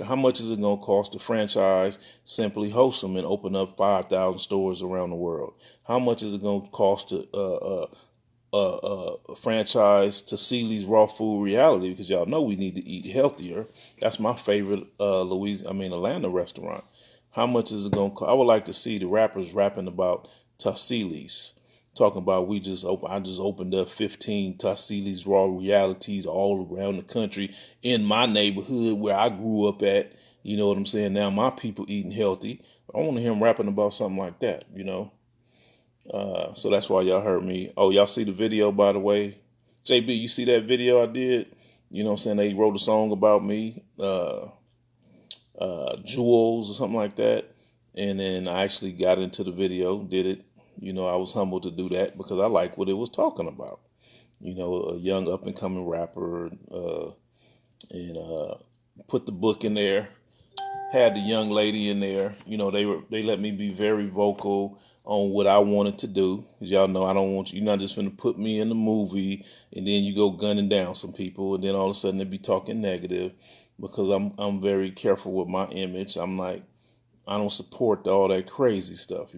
how much is it going to cost to franchise Simply Wholesome and open up 5,000 stores around the world? How much is it going to cost to franchise to Sealy's Raw Food Reality? Because y'all know we need to eat healthier. That's my favorite Atlanta restaurant. How much is it going to cost? I would like to see the rappers rapping about Tassili's, talking about I just opened up 15 Tassili's Raw Realities all around the country in my neighborhood where I grew up at. You know what I'm saying? Now my people eating healthy. I want to hear him rapping about something like that, So that's why y'all heard me. Oh, y'all see the video, by the way? JB, you see that video I did? You know what I'm saying? They wrote a song about me. Jewels or something like that. And then I actually got into the video, did it. I was humbled to do that because I like what it was talking about. A young up and coming rapper, and put the book in there, had the young lady in there. They let me be very vocal on what I wanted to do. Because y'all know I don't want you're not just going to put me in the movie and then you go gunning down some people and then all of a sudden they be talking negative, because I'm very careful with my image. I'm like, I don't support all that crazy stuff,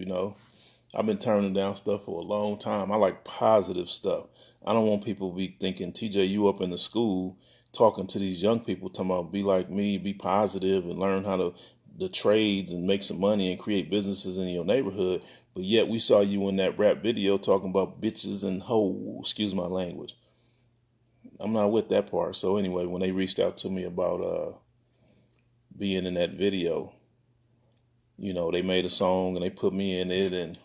I've been turning down stuff for a long time. I like positive stuff. I don't want people to be thinking, TJ, you up in the school talking to these young people, talking about be like me, be positive and learn how to the trades and make some money and create businesses in your neighborhood. But yet we saw you in that rap video talking about bitches and hoes, excuse my language. I'm not with that part. So anyway, when they reached out to me about being in that video, they made a song and they put me in it, and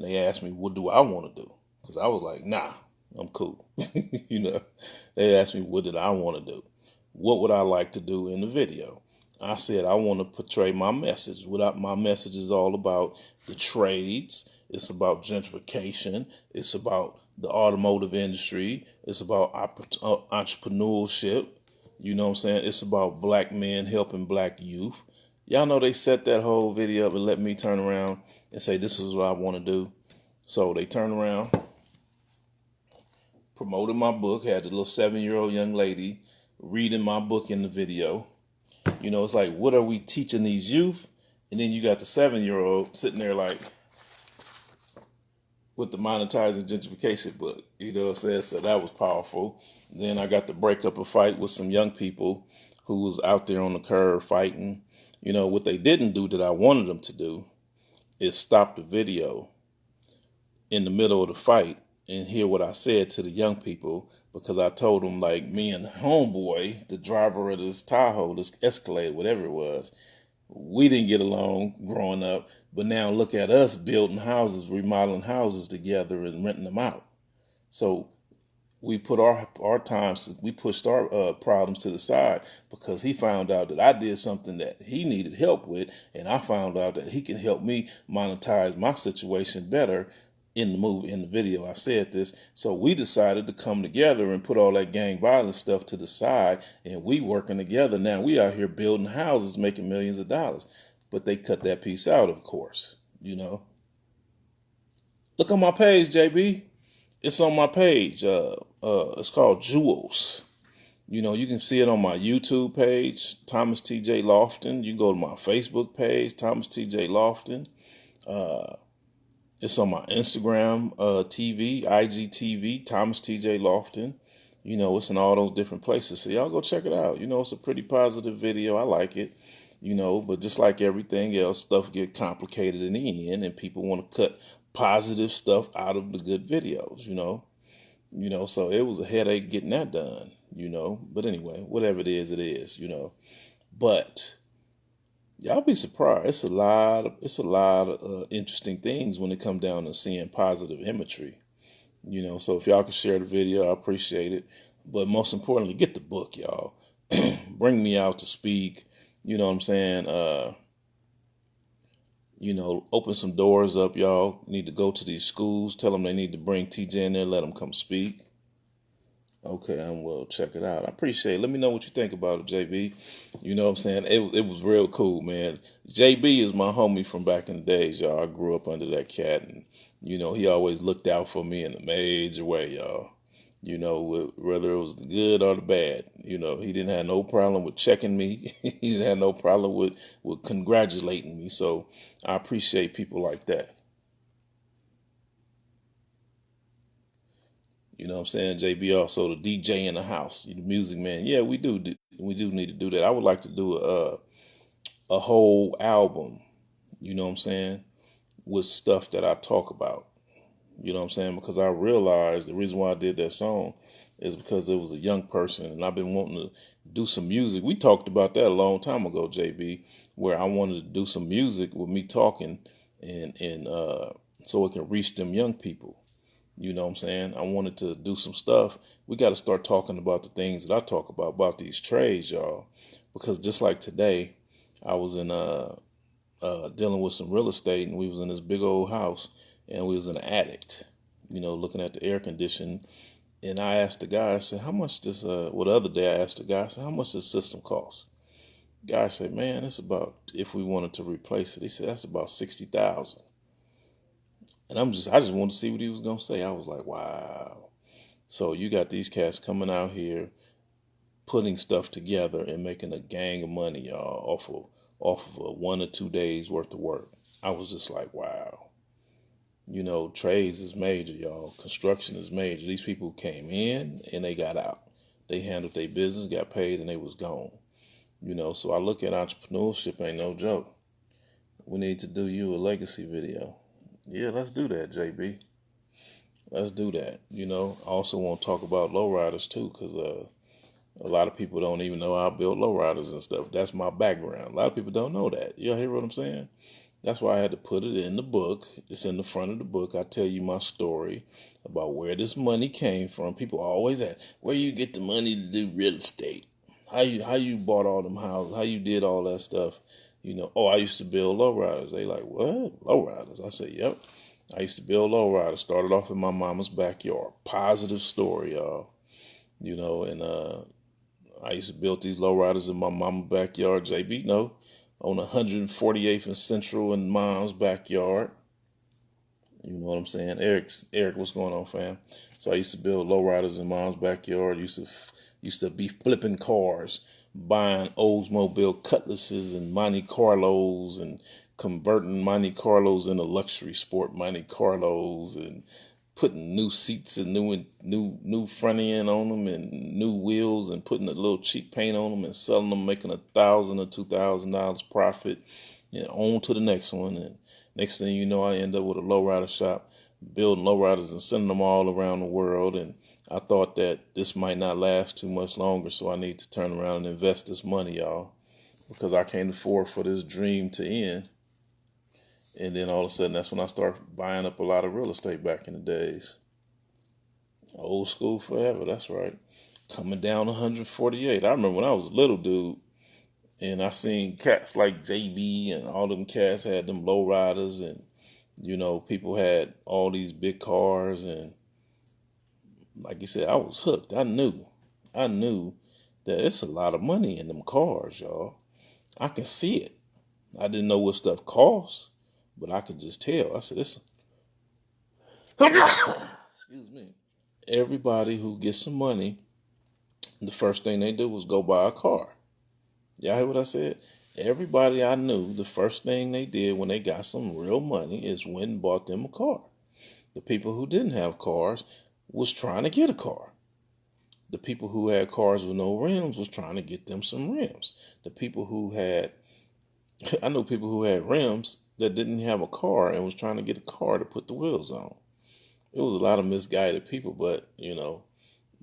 they asked me, what do I want to do? Because I was like, nah, I'm cool. They asked me, what did I want to do? What would I like to do in the video? I said, I want to portray my message. My message is all about the trades. It's about gentrification. It's about the automotive industry. It's about entrepreneurship. You know what I'm saying? It's about black men helping black youth. Y'all know they set that whole video up and let me turn around and say, this is what I want to do. So they turned around, promoted my book, had the little 7-year-old young lady reading my book in the video. It's like, what are we teaching these youth? And then you got the 7-year-old sitting there like with the monetizing gentrification book. You know what I'm saying? So that was powerful. Then I got to break up a fight with some young people who was out there on the curb fighting. What they didn't do that I wanted them to do is stop the video in the middle of the fight and hear what I said to the young people, because I told them, like, me and homeboy, the driver of this Tahoe, this Escalade, whatever it was, we didn't get along growing up, but now look at us building houses, remodeling houses together and renting them out. So we put our times, we pushed our problems to the side, because he found out that I did something that he needed help with, and I found out that he can help me monetize my situation better. In the movie, in the video, I said this. So we decided to come together and put all that gang violence stuff to the side, and we working together. Now we out here building houses, making millions of dollars. But they cut that piece out, of course. Look on my page, JB. It's on my page. It's called Jewels. You can see it on my YouTube page, Thomas T.J. Lofton. You can go to my Facebook page, Thomas T.J. Lofton. It's on my Instagram TV, IGTV, Thomas T.J. Lofton. It's in all those different places. So y'all go check it out. It's a pretty positive video. I like it. But just like everything else, stuff get complicated in the end, and people want to cut positive stuff out of the good videos, so it was a headache getting that done, but anyway, whatever it is, but y'all be surprised. It's a lot of interesting things when it comes down to seeing positive imagery, so if y'all can share the video, I appreciate it. But most importantly, get the book, y'all. Bring me out to speak, you know what I'm saying? Open some doors up, y'all. Need to go to these schools. Tell them they need to bring TJ in there. Let them come speak. Okay, and we'll check it out. I appreciate it. Let me know what you think about it, JB. You know what I'm saying? It was real cool, man. JB is my homie from back in the days, y'all. I grew up under that cat, and, he always looked out for me in a major way, y'all. Whether it was the good or the bad. He didn't have no problem with checking me. He didn't have no problem with congratulating me. So I appreciate people like that. You know what I'm saying? JB also the DJ in the house, the music man. Yeah, we do need to do that. I would like to do a whole album, you know what I'm saying, with stuff that I talk about. You know what I'm saying? Because I realized the reason why I did that song is because it was a young person, and I've been wanting to do some music. We talked about that a long time ago, JB, where I wanted to do some music with me talking, and so it can reach them young people. You know what I'm saying? I wanted to do some stuff. We got to start talking about the things that I talk about these trades, y'all. Because just like today, I was in dealing with some real estate, and we was in this big old house, and we was in an attic, looking at the air conditioning. And I asked the guy, I said, how much this, the other day I asked the guy, I said, how much this system cost? The guy said, man, it's about, if we wanted to replace it, he said, that's about 60,000. And I just wanted to see what he was going to say. I was like, wow. So you got these cats coming out here, putting stuff together and making a gang of money, y'all, off of a 1 or 2 days worth of work. I was just like, wow. Trades is major, y'all. Construction is major. These people came in and they got out. They handled their business, got paid, and they was gone. So I look at entrepreneurship ain't no joke. We need to do you a legacy video. Yeah, let's do that, JB. Let's do that. I also want to talk about lowriders too, because a lot of people don't even know how I build lowriders and stuff. That's my background. A lot of people don't know that. You hear what I'm saying? That's why I had to put it in the book. It's in the front of the book. I tell you my story about where this money came from. People always ask, where you get the money to do real estate? How you bought all them houses? How you did all that stuff? I used to build lowriders. They like, what? Lowriders? I said, yep. I used to build lowriders. Started off in my mama's backyard. Positive story, y'all. And I used to build these lowriders in my mama's backyard. JB, no. On 148th and Central in Mom's backyard. You know what I'm saying? Eric, what's going on, fam? So I used to build lowriders in Mom's backyard. Used to be flipping cars, buying Oldsmobile Cutlasses and Monte Carlos, and converting Monte Carlos into luxury sport Monte Carlos, and putting new seats and new front end on them and new wheels, and putting a little cheap paint on them and selling them, making $1,000 or $2,000 profit, on to the next one. And Next thing you know, I end up with a lowrider shop, building lowriders and sending them all around the world. And I thought that this might not last too much longer, so I need to turn around and invest this money, y'all, because I can't afford for this dream to end. And then all of a sudden, that's when I start buying up a lot of real estate back in the days. Old school forever, that's right. Coming down 148. I remember when I was a little dude, and I seen cats like JB and all them cats had them low riders, and people had all these big cars, and like you said, I was hooked. I knew that it's a lot of money in them cars, y'all. I can see it. I didn't know what stuff costs, but I could just tell. I said, "This." Excuse me. Everybody who gets some money, the first thing they do was go buy a car. Y'all hear what I said? Everybody I knew, the first thing they did when they got some real money is went and bought them a car. The people who didn't have cars was trying to get a car. The people who had cars with no rims was trying to get them some rims. The people who had, I know people who had rims that didn't have a car and was trying to get a car to put the wheels on. It was a lot of misguided people, but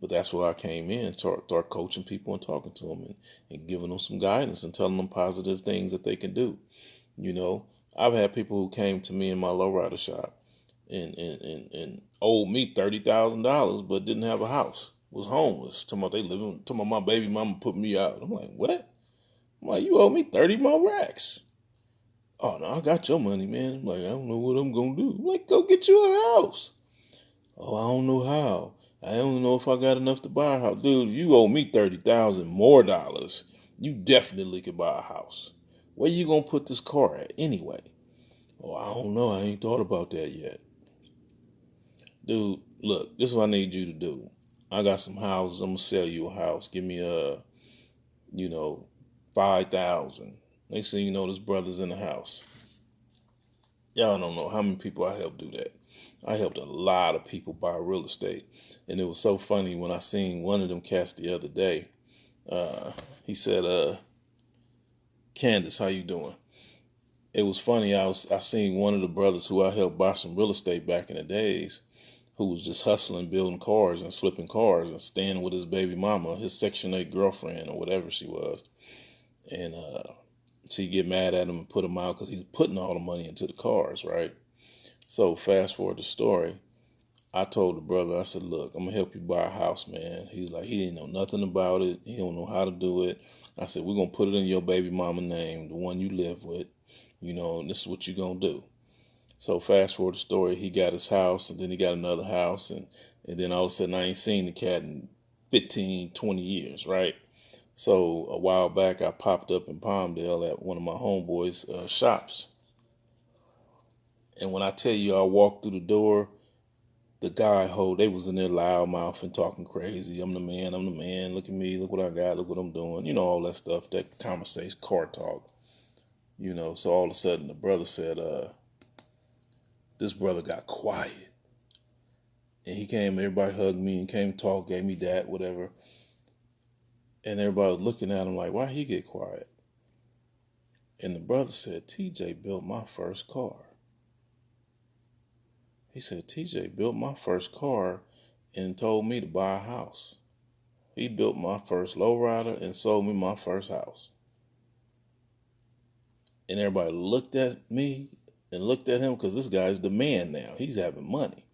that's where I came in, start coaching people and talking to them and giving them some guidance and telling them positive things that they can do. I've had people who came to me in my lowrider shop and owed me $30,000, but didn't have a house, was homeless. Talking about my baby mama put me out. I'm like, what? I'm like, you owe me 30 more racks. Oh no, I got your money, man. I'm like, I don't know what I'm gonna do. I'm like, go get you a house. Oh, I don't know how. I don't know if I got enough to buy a house. Dude, you owe me $30,000 more dollars. You definitely could buy a house. Where you gonna put this car at anyway? Oh, I don't know. I ain't thought about that yet. Dude, look, this is what I need you to do. I got some houses. I'm gonna sell you a house. Give me $5,000. Next thing you know, this brother's in the house. Y'all don't know how many people I helped do that. I helped a lot of people buy real estate. And it was so funny when I seen one of them cats the other day. He said, Candace, how you doing? It was funny. I seen one of the brothers who I helped buy some real estate back in the days, who was just hustling, building cars and flipping cars and staying with his baby mama, his Section 8 girlfriend or whatever she was. And she'd get mad at him and put him out because he was putting all the money into the cars, right? So fast forward the story. I told the brother, I said, look, I'm going to help you buy a house, man. He was like, he didn't know nothing about it. He don't know how to do it. I said, we're going to put it in your baby mama name, the one you live with. And this is what you're going to do. So fast forward the story, he got his house, and then he got another house, and then all of a sudden I ain't seen the cat in 15, 20 years, right? So a while back, I popped up in Palmdale at one of my homeboys' shops. And when I tell you I walked through the door, the guy, they was in there loudmouth and talking crazy. I'm the man, look at me, look what I got, look what I'm doing. All that stuff, that conversation, car talk. So all of a sudden the brother said, this brother got quiet. And he came, everybody hugged me and came talk, gave me that, whatever. And everybody was looking at him like, why he get quiet? And the brother said, TJ built my first car. He said, TJ built my first car and told me to buy a house. He built my first lowrider and sold me my first house. And everybody looked at me and looked at him because this guy's the man now. He's having money.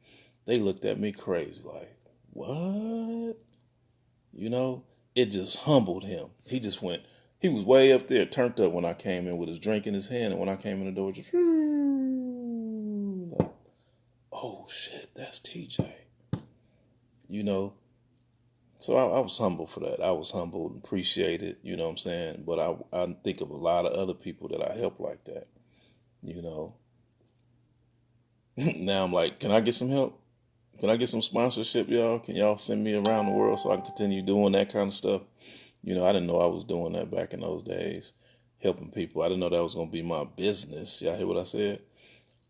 They looked at me crazy like, what? It just humbled him. He was way up there, turned up when I came in with his drink in his hand. And when I came in the door, just like, oh shit, that's TJ. So I was humble for that. I was humbled and appreciated, you know what I'm saying? But I think of a lot of other people that I help like that, Now I'm like, can I get some help? Can I get some sponsorship, y'all? Can y'all send me around the world so I can continue doing that kind of stuff? I didn't know I was doing that back in those days, helping people. I didn't know that was going to be my business. Y'all hear what I said?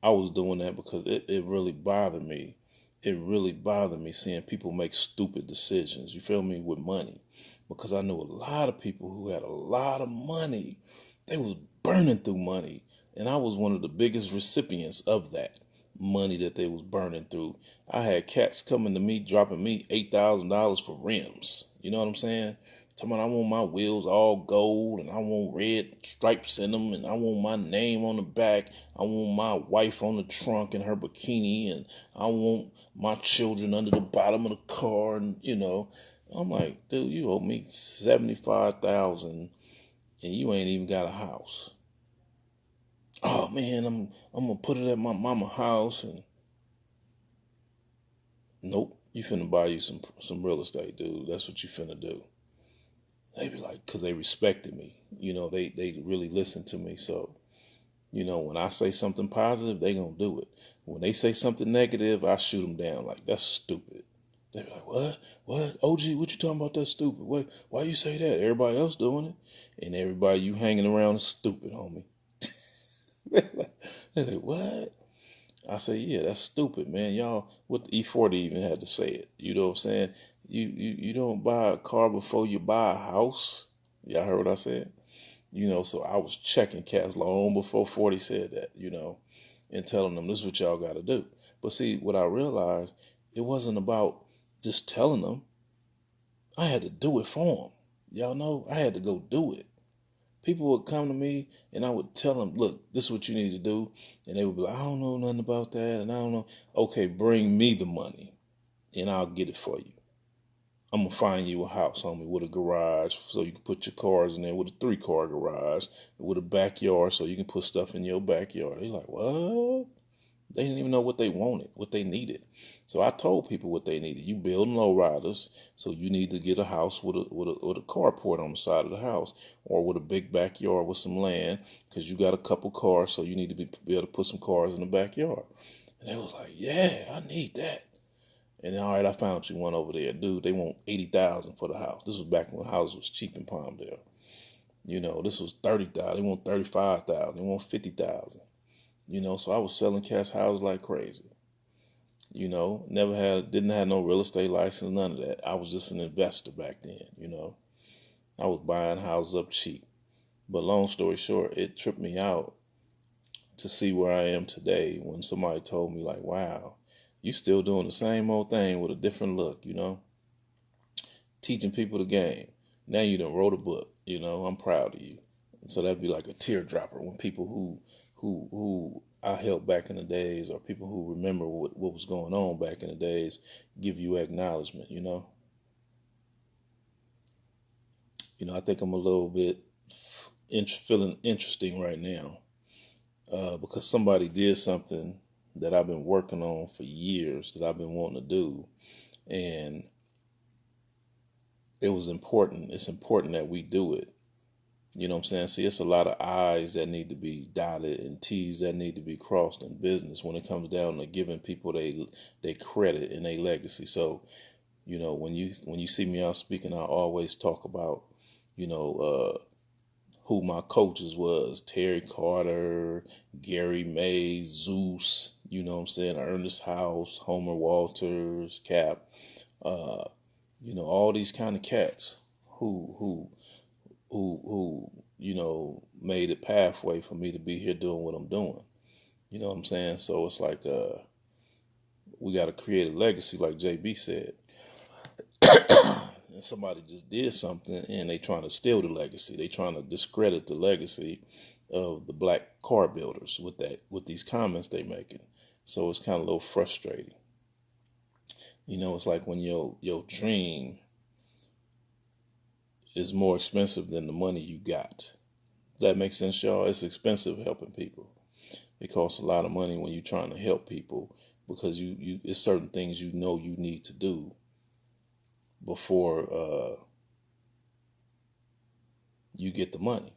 I was doing that because it really bothered me. It really bothered me seeing people make stupid decisions, you feel me, with money. Because I knew a lot of people who had a lot of money. They was burning through money. And I was one of the biggest recipients of that money that they was burning through. I had cats coming to me, dropping me $8,000 for rims. You know what I'm saying? Talking about I want my wheels all gold and I want red stripes in them and I want my name on the back. I want my wife on the trunk in her bikini and I want my children under the bottom of the car. And, I'm like, dude, you owe me $75,000 and you ain't even got a house. Oh man, I'm gonna put it at my mama's house. And nope, you finna buy you some real estate, dude. That's what you finna do. They be like, cause they respected me. They really listened to me. So, when I say something positive, they gonna do it. When they say something negative, I shoot them down. Like, that's stupid. They be like, what? OG, what you talking about? That's stupid. What? Why you say that? Everybody else doing it. And everybody you hanging around is stupid, homie. They're like, what? I say, yeah, that's stupid, man. Y'all, what the E40 even had to say it. You know what I'm saying? You don't buy a car before you buy a house. Y'all heard what I said? So I was checking cats long before 40 said that, and telling them this is what y'all got to do. But see, what I realized, it wasn't about just telling them. I had to do it for them. Y'all know, I had to go do it. People would come to me and I would tell them, look, this is what you need to do. And they would be like, I don't know nothing about that. And I don't know. Okay, bring me the money and I'll get it for you. I'm going to find you a house, homie, with a garage so you can put your cars in there, with a 3-car garage, with a backyard so you can put stuff in your backyard. They're like, what? They didn't even know what they wanted, what they needed. So I told people what they needed. You building low riders, so you need to get a house with a carport on the side of the house, or with a big backyard with some land, because you got a couple cars, so you need to be able to put some cars in the backyard. And they was like, yeah, I need that. And then, all right, I found you one over there, dude. They want $80,000 for the house. This was back when the house was cheap in Palmdale. This was $30,000. They want $35,000. They want $50,000. So I was selling cash houses like crazy. Didn't have no real estate license, none of that. I was just an investor back then, I was buying houses up cheap. But long story short, it tripped me out to see where I am today when somebody told me like, wow, you still doing the same old thing with a different look, teaching people the game. Now you done wrote a book, I'm proud of you. And so that'd be like a teardropper when people who I helped back in the days, or people who remember what was going on back in the days, give you acknowledgement, I think I'm a little bit feeling interesting right now because somebody did something that I've been working on for years, that I've been wanting to do, and it was important. It's important that we do it. You know what I'm saying? See, it's a lot of I's that need to be dotted and T's that need to be crossed in business when it comes down to giving people they credit and their legacy. So, when you see me out speaking, I always talk about, who my coaches was: Terry Carter, Gary Mays, Zeus, Ernest House, Homer Walters, Cap, all these kind of cats who made it pathway for me to be here doing what I'm doing. You know what I'm saying? So it's like we got to create a legacy, like JB said. And somebody just did something and they trying to steal the legacy. They trying to discredit the legacy of the black car builders with these comments they making. So it's kind of a little frustrating. It's like when your dream is more expensive than the money you got. That makes sense, y'all? It's expensive helping people. It costs a lot of money when you're trying to help people because you it's certain things you need to do before you get the money.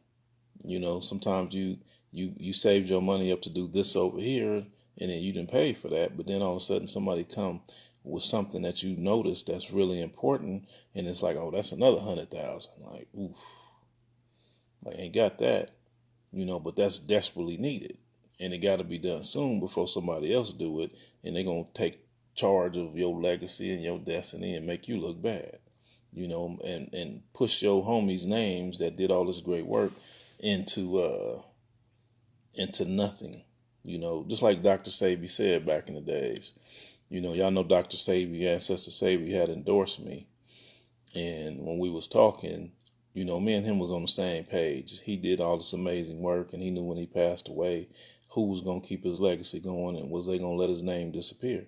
Sometimes you saved your money up to do this over here, and then you didn't pay for that, but then all of a sudden somebody come with something that you notice that's really important, and it's like, oh, that's another 100,000. Like, oof, like ain't got that, but that's desperately needed, and it got to be done soon before somebody else do it, and they're gonna take charge of your legacy and your destiny and make you look bad, and push your homies' names that did all this great work into into nothing. Just like Dr. Sabi said back in the days. Y'all know Dr. Sabi, Ancestor Sabi, had endorsed me. And when we was talking, me and him was on the same page. He did all this amazing work, and he knew when he passed away who was going to keep his legacy going, and was they going to let his name disappear.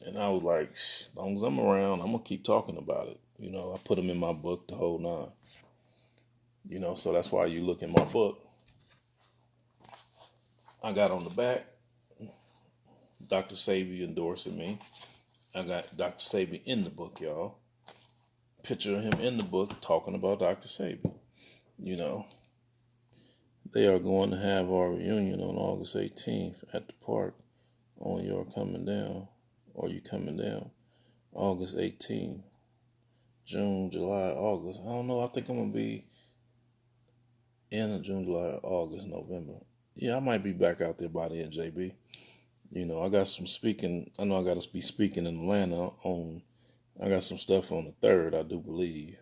And I was like, as long as I'm around, I'm going to keep talking about it. I put him in my book, the whole nine. So that's why you look in my book. I got on the back, Dr. Sabi endorsing me. I got Dr. Sabi in the book, y'all. Picture of him in the book talking about Dr. Sabi. They are going to have our reunion on August 18th at the park on your coming down, or you coming down, August 18th, June, July, August. I don't know. I think I'm going to be in June, July, August, November. Yeah, I might be back out there by then, JB. I got some speaking. I know I got to be speaking in Atlanta I got some stuff on the 3rd, I do believe.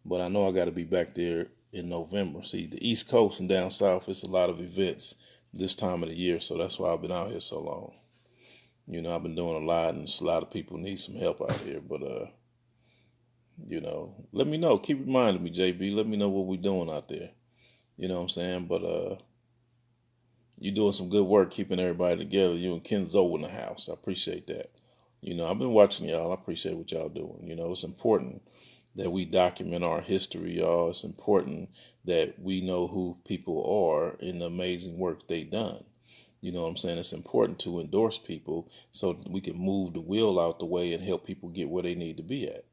But I know I got to be back there in November. See, the East Coast and down south, it's a lot of events this time of the year. So that's why I've been out here so long. I've been doing a lot, and a lot of people need some help out here. But, let me know. Keep reminding me, JB. Let me know what we're doing out there. You know what I'm saying? But you're doing some good work keeping everybody together. You and Kenzo in the house. I appreciate that. I've been watching y'all. I appreciate what y'all doing. It's important that we document our history, y'all. It's important that we know who people are and the amazing work they done. You know what I'm saying? It's important to endorse people so we can move the wheel out the way and help people get where they need to be at.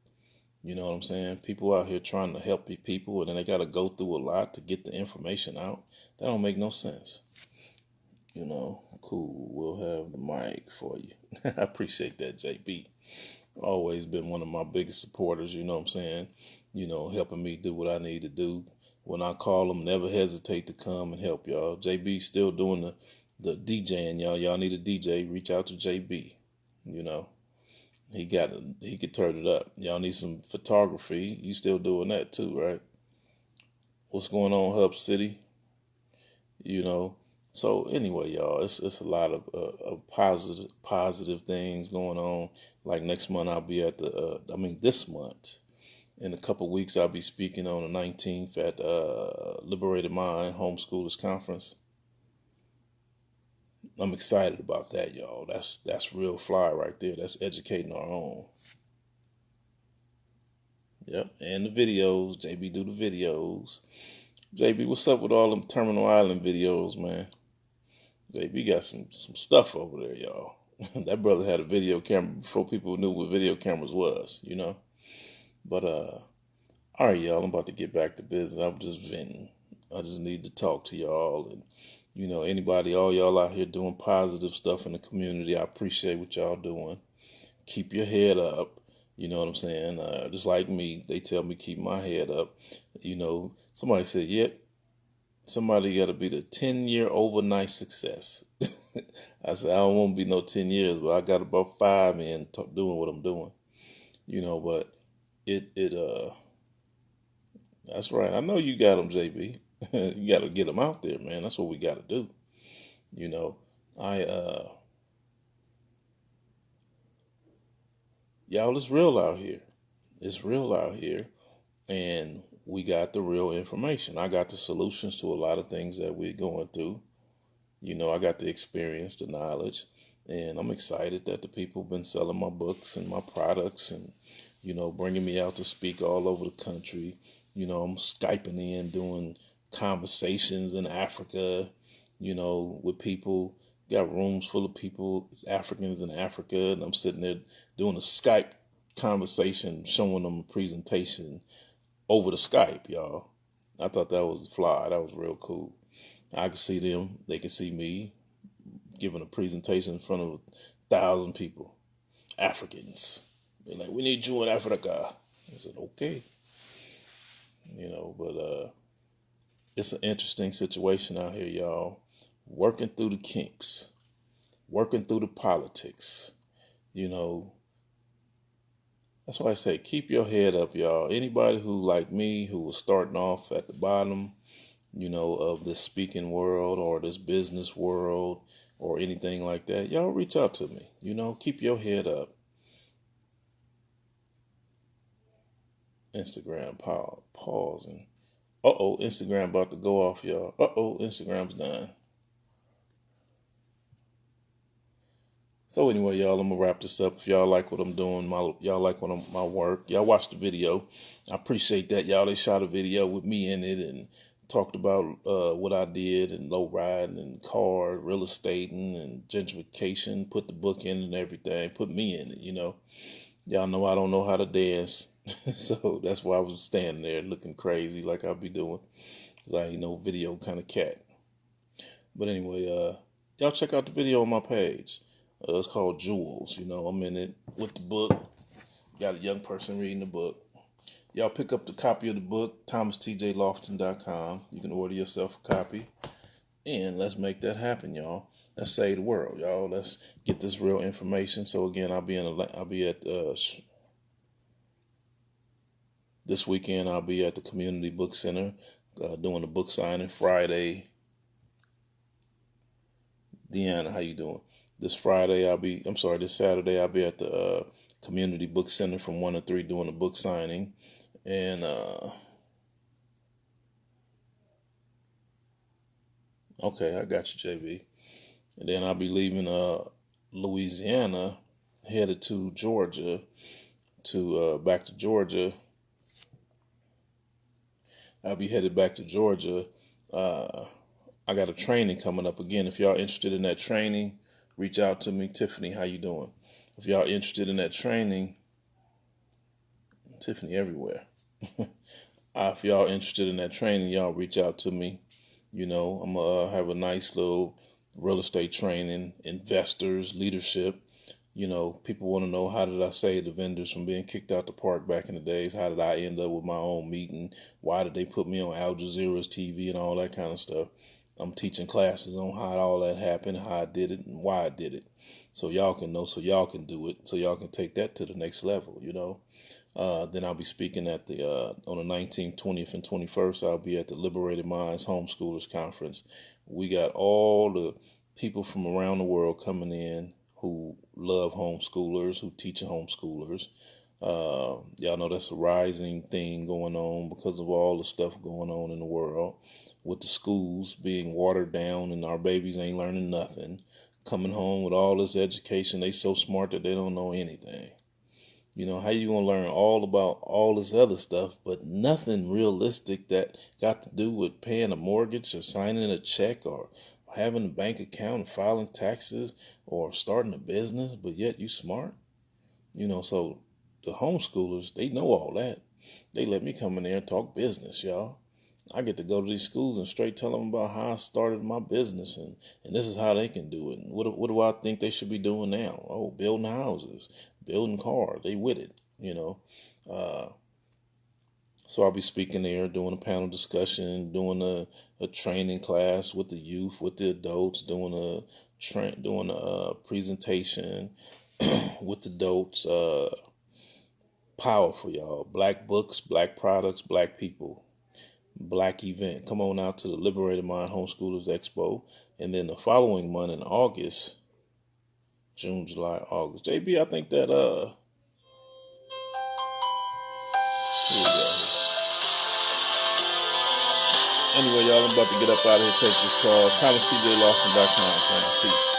You know what I'm saying? People out here trying to help people, and then they got to go through a lot to get the information out. That don't make no sense. Cool. We'll have the mic for you. I appreciate that, JB. Always been one of my biggest supporters, you know what I'm saying? Helping me do what I need to do. When I call them, never hesitate to come and help y'all. JB still doing the DJing, y'all. Y'all need a DJ, reach out to JB. He could turn it up. Y'all need some photography. You still doing that too, right? What's going on, Hub City? So anyway, y'all, it's a lot of positive things going on. Like next month, I'll be at this month, in a couple of weeks, I'll be speaking on the 19th at Liberated Mind Homeschoolers Conference. I'm excited about that, y'all. That's real fly right there. That's educating our own. Yep, and the videos. JB do the videos. JB, what's up with all them Terminal Island videos, man? JB got some stuff over there, y'all. That brother had a video camera before people knew what video cameras was, But all right, y'all, I'm about to get back to business. I'm just venting. I just need to talk to y'all, and anybody, all y'all out here doing positive stuff in the community. I appreciate what y'all doing. Keep your head up. You know what I'm saying? Just like me, they tell me keep my head up. Somebody said, yep, somebody got to be the 10-year overnight success. I said, I don't want to be no 10 years, but I got about 5 in doing what I'm doing. But that's right. I know you got them, JB. You got to get them out there, man. That's what we got to do. Y'all, it's real out here. It's real out here. And we got the real information. I got the solutions to a lot of things that we're going through. I got the experience, the knowledge, and I'm excited that the people have been selling my books and my products and, bringing me out to speak all over the country. I'm Skyping in, doing conversations in Africa, with people. Got rooms full of people, Africans in Africa, and I'm sitting there doing a Skype conversation, showing them a presentation over the Skype, y'all. I thought that was fly. That was real cool. I can see them. They can see me giving a presentation in front of 1,000 people, Africans. They're like, we need you in Africa. I said, okay. But it's an interesting situation out here, y'all. Working through the kinks, working through the politics. That's why I say keep your head up, y'all. Anybody who, like me, who was starting off at the bottom, of this speaking world or this business world or anything like that, y'all reach out to me. Keep your head up. Instagram pausing. Instagram about to go off, y'all. Instagram's done. So anyway, y'all, I'm gonna wrap this up. If y'all like what I'm doing, my work, y'all watch the video. I appreciate that, y'all. They shot a video with me in it and talked about what I did and low riding and car, real estate and gentrification. Put the book in and everything. Put me in it. Y'all know I don't know how to dance, so that's why I was standing there looking crazy like I be doing. 'Cause I ain't no video kind of cat. But anyway, y'all check out the video on my page. It's called Jewels. I'm in it with the book. Got a young person reading the book. Y'all pick up the copy of the book, thomastjlofton.com. You can order yourself a copy. And let's make that happen, y'all. Let's save the world, y'all. Let's get this real information. So again, I'll be at this weekend. I'll be at the Community Book Center doing a book signing Friday. Deanna, how you doing? This Saturday I'll be at the Community Book Center from 1 to 3 doing a book signing. And okay, I got you, JB. And then I'll be leaving Louisiana, headed to Georgia, back to Georgia. I'll be headed back to Georgia. I got a training coming up again. If y'all interested in that training, reach out to me. Tiffany, how you doing? If y'all interested in that training, Tiffany everywhere. If y'all interested in that training, y'all reach out to me. I'm going to have a nice little real estate training, investors, leadership. People want to know, how did I save the vendors from being kicked out the park back in the days? How did I end up with my own meeting? Why did they put me on Al Jazeera's TV and all that kind of stuff? I'm teaching classes on how all that happened, how I did it, and why I did it. So y'all can know, so y'all can do it, so y'all can take that to the next level, Then I'll be speaking at the on the 19th, 20th, and 21st. I'll be at the Liberated Minds Homeschoolers Conference. We got all the people from around the world coming in who love homeschoolers, who teach homeschoolers. Y'all know that's a rising thing going on because of all the stuff going on in the world with the schools being watered down and our babies ain't learning nothing. Coming home with all this education, they so smart that they don't know anything. How you going to learn all about all this other stuff, but nothing realistic that got to do with paying a mortgage or signing a check or having a bank account and filing taxes or starting a business, but yet you smart? So the homeschoolers, they know all that. They let me come in there and talk business, y'all. I get to go to these schools and straight tell them about how I started my business and this is how they can do it. And what do I think they should be doing now? Oh, building houses, building cars. They with it, So I'll be speaking there, doing a panel discussion, doing a training class with the youth, with the adults, doing a presentation with adults. Powerful, y'all. Black books, black products, black people. Black event. Come on out to the Liberated Mind Homeschoolers Expo. And then the following month in August, June, July, August. JB, I think that here we go. Anyway, y'all, I'm about to get up out of here, take this call. ThomasTJLofton.com. Peace.